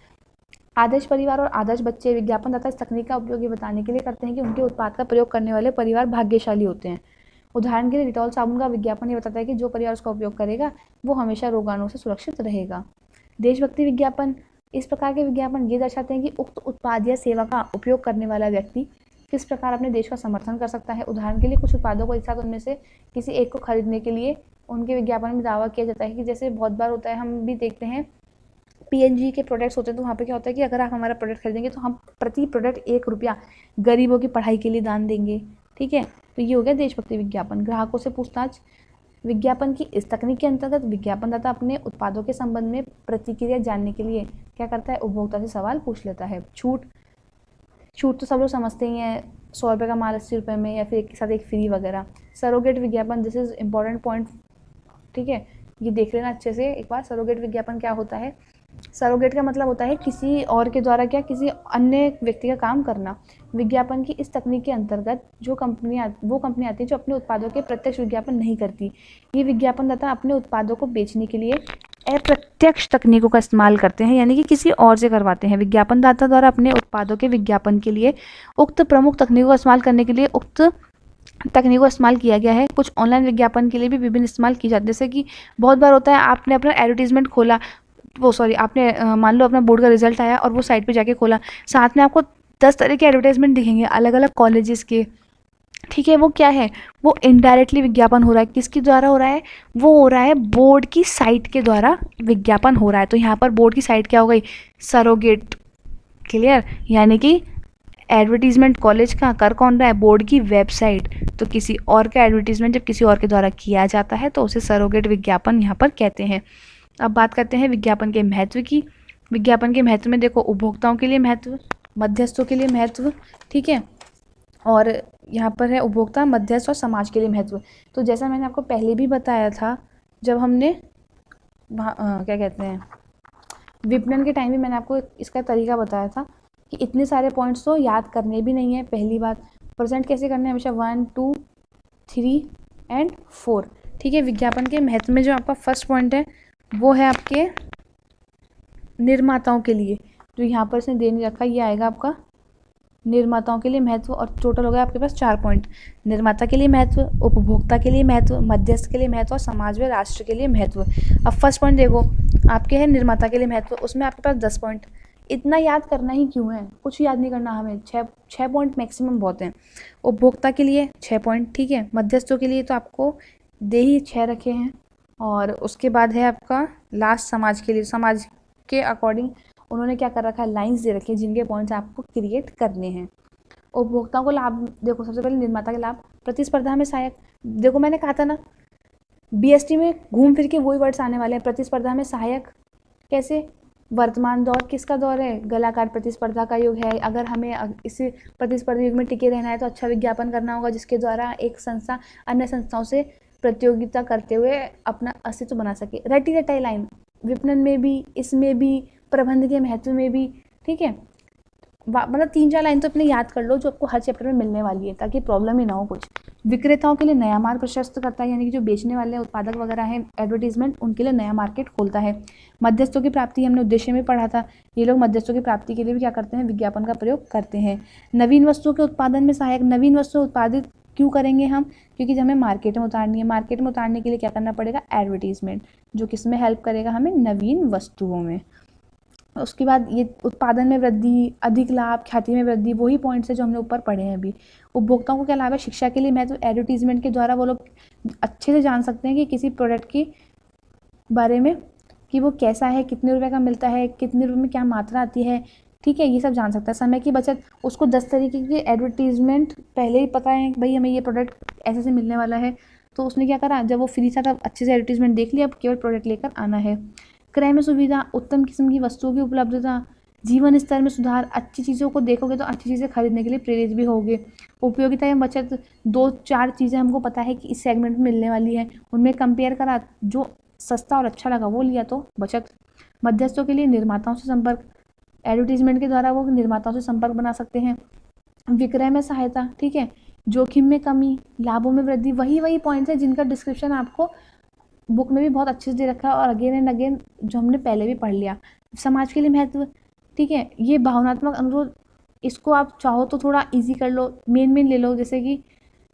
आदर्श परिवार और आदर्श बच्चे, विज्ञापनदाता इस तकनीक का उपयोग ये बताने के लिए करते हैं कि उनके उत्पाद का प्रयोग करने वाले परिवार भाग्यशाली होते हैं। उदाहरण के लिए डिटॉल साबुन का विज्ञापन ये बताता है कि जो परिवार उसका उपयोग करेगा वो हमेशा रोगाणुओं से सुरक्षित रहेगा। देशभक्ति विज्ञापन, इस प्रकार के विज्ञापन ये दर्शाते हैं कि उक्त उत्पाद या सेवा का उपयोग करने वाला व्यक्ति किस प्रकार अपने देश का समर्थन कर सकता है। उदाहरण के लिए कुछ उत्पादों को एक साथ उनमें से किसी एक को खरीदने के लिए उनके विज्ञापन में दावा किया जाता है कि जैसे बहुत बार होता है, हम भी देखते हैं पीएनजी के प्रोडक्ट्स होते हैं, तो वहाँ पे क्या होता है कि अगर आप हमारा प्रोडक्ट खरीदेंगे तो हम प्रति प्रोडक्ट 1 रुपया गरीबों की पढ़ाई के लिए दान देंगे, ठीक है, तो ये हो गया देशभक्ति विज्ञापन। ग्राहकों से पूछताछ, विज्ञापन की इस तकनीक के अंतर्गत विज्ञापनदाता अपने उत्पादों के संबंध में प्रतिक्रिया जानने के लिए क्या करता है, उपभोक्ता से सवाल पूछ लेता है। छूट तो सब लोग समझते ही हैं, 100 रुपये का माल 80 रुपये में, या फिर एक के साथ एक फ्री वगैरह। सरोगेट विज्ञापन, दिस इज इम्पॉर्टेंट पॉइंट, ठीक है, ये देख लेना अच्छे से एक बार। सरोगेट विज्ञापन क्या होता है, सरोगेट का मतलब होता है किसी और के द्वारा क्या, किसी अन्य व्यक्ति का काम करना। विज्ञापन की इस तकनीक के अंतर्गत जो कंपनियां आती हैं जो अपने उत्पादों के प्रत्यक्ष विज्ञापन नहीं करती। ये विज्ञापनदाता अपने उत्पादों को बेचने के लिए अप्रत्यक्ष तकनीकों का इस्तेमाल करते हैं, यानी कि किसी और से करवाते हैं। विज्ञापनदाता द्वारा अपने उत्पादों के विज्ञापन के लिए उक्त प्रमुख तकनीकों का इस्तेमाल करने के लिए उक्त तकनीकों का इस्तेमाल किया गया है। कुछ ऑनलाइन विज्ञापन के लिए भी विभिन्न इस्तेमाल की जाती है, जैसे कि बहुत बार होता है आपने अपना एडवर्टीजमेंट खोला, आपने मान लो अपना बोर्ड का रिजल्ट आया और वो साइट पे जाके खोला, साथ में आपको 10 तरह के एडवर्टाइजमेंट दिखेंगे अलग अलग कॉलेजेस के, ठीक है, वो क्या है, वो इनडायरेक्टली विज्ञापन हो रहा है। किसके द्वारा हो रहा है, वो हो रहा है बोर्ड की साइट के द्वारा विज्ञापन हो रहा है। तो यहाँ पर बोर्ड की साइट क्या हो गई, सरोगेट, क्लियर, यानी कि एडवर्टीजमेंट कॉलेज का कर कौन रहा है, बोर्ड की वेबसाइट। तो किसी और का एडवर्टीजमेंट जब किसी और के द्वारा किया जाता है तो उसे सरोगेट विज्ञापन यहाँ पर कहते हैं। अब बात करते हैं विज्ञापन के महत्व की। विज्ञापन के महत्व में देखो, उपभोक्ताओं के लिए महत्व, मध्यस्थों के लिए महत्व, ठीक है, और यहाँ पर है उपभोक्ता, मध्यस्थ और समाज के लिए महत्व। तो जैसा मैंने आपको पहले भी बताया था, जब हमने क्या कहते हैं विपणन के टाइम भी मैंने आपको इसका तरीका बताया था कि इतने सारे पॉइंट्स तो याद करने भी नहीं है। पहली बात, प्रेजेंट कैसे करना है, हमेशा 1, 2, 3 एंड 4, ठीक है। विज्ञापन के महत्व में जो आपका फर्स्ट पॉइंट है वो है आपके निर्माताओं के लिए, जो यहाँ पर इसने दे नहीं रखा, ये आएगा आपका निर्माताओं के लिए महत्व, और टोटल हो गया आपके पास 4 पॉइंट। निर्माता के लिए महत्व, उपभोक्ता के लिए महत्व, मध्यस्थ के लिए महत्व और समाज व राष्ट्र के लिए महत्व। अब फर्स्ट पॉइंट देखो आपके है निर्माता के लिए महत्व, उसमें आपके पास 10 पॉइंट। इतना याद करना ही क्यों है, कुछ याद नहीं करना हमें, 6 पॉइंट मैक्सिमम बहुत हैं। उपभोक्ता के लिए 6 पॉइंट, ठीक है। मध्यस्थों के लिए तो आपको दे ही 6 रखे हैं, और उसके बाद है आपका लास्ट समाज के लिए। समाज के अकॉर्डिंग उन्होंने क्या कर रखा है, लाइंस दे रखे हैं जिनके पॉइंट्स आपको क्रिएट करने हैं। उपभोक्ताओं को लाभ देखो, सबसे पहले निर्माता के लाभ, प्रतिस्पर्धा में सहायक। देखो मैंने कहा था ना, बीएसटी में घूम फिर के वही वर्ड्स आने वाले हैं। प्रतिस्पर्धा में सहायक कैसे, वर्तमान दौर किसका दौर है, गलाकार प्रतिस्पर्धा का युग है। अगर हमें इस प्रतिस्पर्धी युग में टिके रहना है तो अच्छा विज्ञापन करना होगा, जिसके द्वारा एक संस्था अन्य संस्थाओं से प्रतियोगिता करते हुए अपना अस्तित्व बना सके। रटी रटाई लाइन, विपणन में भी, इसमें भी, प्रबंध के महत्व में भी, ठीक है। मतलब 3-4 लाइन तो अपने याद कर लो जो आपको हर चैप्टर में मिलने वाली है, ताकि प्रॉब्लम ही ना हो कुछ। विक्रेताओं के लिए नया मार्ग प्रशस्त करता है, यानी कि जो बेचने वाले उत्पादक वगैरह हैं एडवर्टीजमेंट, उनके लिए नया मार्केट खोलता है। मध्यस्थों की प्राप्ति हमने उद्देश्य में पढ़ा था, ये लोग मध्यस्थों की प्राप्ति के लिए भी क्या करते हैं, विज्ञापन का प्रयोग करते हैं। नवीन वस्तुओं के उत्पादन में सहायक, नवीन वस्तुएं उत्पादित क्यों करेंगे हम, क्योंकि हमें मार्केट में उतारनी है। मार्केट में उतारने के लिए क्या करना पड़ेगा, एडवर्टीजमेंट, जो किस में हेल्प करेगा हमें, नवीन वस्तुओं में। उसके बाद ये उत्पादन में वृद्धि, अधिक लाभ, ख्याति में वृद्धि, वही पॉइंट्स है जो हमने ऊपर पढ़े हैं अभी। उपभोक्ताओं को क्या लाभ है, शिक्षा के लिए महत्व, एडवर्टीजमेंट के द्वारा वो लोग अच्छे से जान सकते हैं कि किसी प्रोडक्ट के बारे में कि वो कैसा है, कितने रुपए का मिलता है, कितने रुपए में क्या मात्रा आती है, ठीक है, ये सब जान सकता है। समय की बचत, उसको 10 तरीके की एडवर्टीजमेंट पहले ही पता है, भाई हमें ये प्रोडक्ट ऐसे से मिलने वाला है, तो उसने क्या करा, जब वो फ्री था तब अच्छे से एडवर्टीजमेंट देख लिया, अब केवल प्रोडक्ट लेकर आना है। क्रय में सुविधा, उत्तम किस्म की वस्तुओं की उपलब्धता, जीवन स्तर में सुधार, अच्छी चीज़ों को देखोगे तो अच्छी चीज़ें खरीदने के लिए प्रेरित भी होगे। उपयोगिता एवं बचत, 2-4 चीज़ें हमको पता है कि इस सेगमेंट में मिलने वाली है, उनमें कंपेयर करा, जो सस्ता और अच्छा लगा वो लिया तो बचत। मध्यस्थों के लिए निर्माताओं से संपर्क, एडवर्टीजमेंट के द्वारा वो निर्माताओं से संपर्क बना सकते हैं। विक्रय में सहायता, ठीक है, जोखिम में कमी, लाभों में वृद्धि, वही पॉइंट्स है जिनका डिस्क्रिप्शन आपको बुक में भी बहुत अच्छे से दे रखा है और अगेन एंड अगेन जो हमने पहले भी पढ़ लिया। समाज के लिए महत्व, ठीक है, ये भावनात्मक अनुरोध, इसको आप चाहो तो थोड़ा इजी कर लो, मेन ले लो, जैसे कि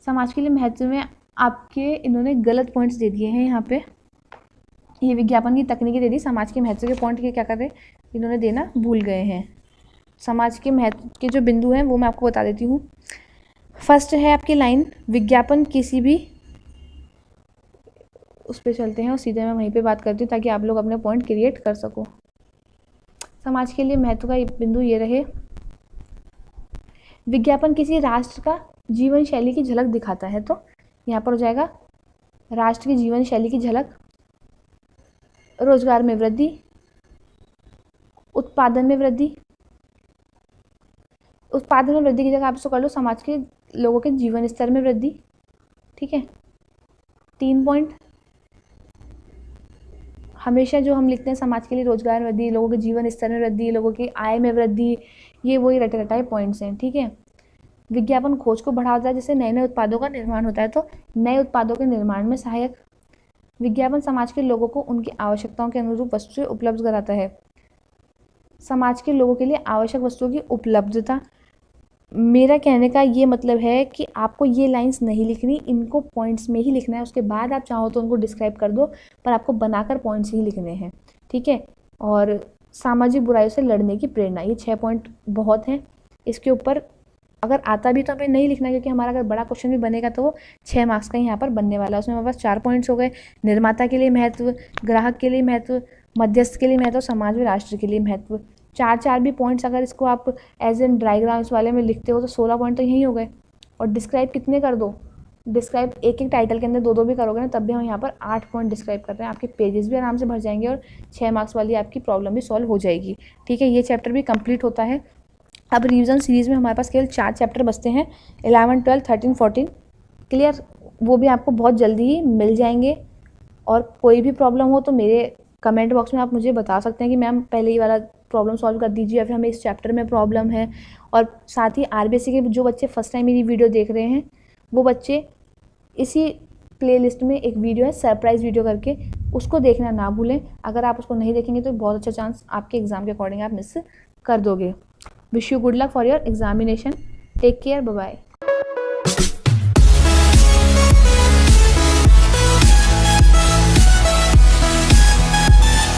समाज के लिए महत्व में आपके इन्होंने गलत पॉइंट्स दे दिए हैं यहाँ पे, ये विज्ञापन की तकनीकी दे दी, समाज के महत्व के पॉइंट के क्या कर रहे इन्होंने देना भूल गए हैं। समाज के महत्व के जो बिंदु हैं वो मैं आपको बता देती हूँ। फर्स्ट है आपकी लाइन, विज्ञापन किसी भी, उस पर चलते हैं और सीधे मैं वहीं पे बात करती हूँ ताकि आप लोग अपने पॉइंट क्रिएट कर सको। समाज के लिए महत्व का बिंदु ये रहे, विज्ञापन किसी राष्ट्र का जीवन शैली की झलक दिखाता है, तो यहाँ पर हो जाएगा राष्ट्र की जीवन शैली की झलक, रोजगार में वृद्धि, उत्पादन में वृद्धि, उत्पादन में वृद्धि की जगह आप इसको कर लो समाज के लोगों के जीवन स्तर में वृद्धि, ठीक है। 3 पॉइंट हमेशा जो हम लिखते हैं समाज के लिए रोजगार में वृद्धि, लोगों के जीवन स्तर में वृद्धि, लोगों की आय में वृद्धि, ये वही रटे रटाए पॉइंट्स हैं, ठीक है। विज्ञापन खोज को बढ़ाता है, जैसे नए उत्पादों का निर्माण होता है तो नए उत्पादों के निर्माण में सहायक। विज्ञापन समाज के लोगों को उनकी आवश्यकताओं के अनुरूप वस्तुएं उपलब्ध कराता है, समाज के लोगों के लिए आवश्यक वस्तुओं की उपलब्धता। मेरा कहने का ये मतलब है कि आपको ये लाइंस नहीं लिखनी, इनको पॉइंट्स में ही लिखना है, उसके बाद आप चाहो तो उनको डिस्क्राइब कर दो, पर आपको बनाकर पॉइंट्स ही लिखने हैं, ठीक है। और सामाजिक बुराइयों से लड़ने की प्रेरणा, ये 6 पॉइंट बहुत हैं। इसके ऊपर अगर आता भी तो हमें नहीं लिखना, क्योंकि हमारा अगर बड़ा क्वेश्चन भी बनेगा तो वो 6 मार्क्स का यहाँ पर बनने वाला है। उसमें हमारे पास 4 पॉइंट्स हो गए, निर्माता के लिए महत्व, ग्राहक के लिए महत्व, मध्यस्थ के लिए महत्व, समाज व राष्ट्र के लिए महत्व। 4 भी पॉइंट्स अगर इसको आप एज एन डायग्राम्स वाले में लिखते हो तो 16 पॉइंट तो यही हो गए। और डिस्क्राइब कितने कर दो, डिस्क्राइब एक टाइटल के अंदर 2 भी करोगे ना, तब भी हम यहाँ पर 8 पॉइंट डिस्क्राइब कर रहे हैं। आपके पेजेस भी आराम से भर जाएंगे और 6 मार्क्स वाली आपकी प्रॉब्लम भी सॉल्व हो जाएगी, ठीक है। ये चैप्टर भी कंप्लीट होता है। अब रिवीजन सीरीज़ में हमारे पास केवल 4 चैप्टर बचते हैं, 11, 12, 13, 14, क्लियर। वो भी आपको बहुत जल्दी ही मिल जाएंगे। और कोई भी प्रॉब्लम हो तो मेरे कमेंट बॉक्स में आप मुझे बता सकते हैं कि मैम पहले ये वाला प्रॉब्लम सॉल्व कर दीजिए, या फिर हमें इस चैप्टर में प्रॉब्लम है। और साथ ही आरबीएससी के जो बच्चे फर्स्ट टाइम मेरी वीडियो देख रहे हैं, वो बच्चे इसी प्लेलिस्ट में एक वीडियो है सरप्राइज़ वीडियो करके, उसको देखना ना भूलें। अगर आप उसको नहीं देखेंगे तो बहुत अच्छा चांस आपके एग्ज़ाम के अकॉर्डिंग आप मिस कर दोगे। Wish you good luck for your examination, take care, bye bye.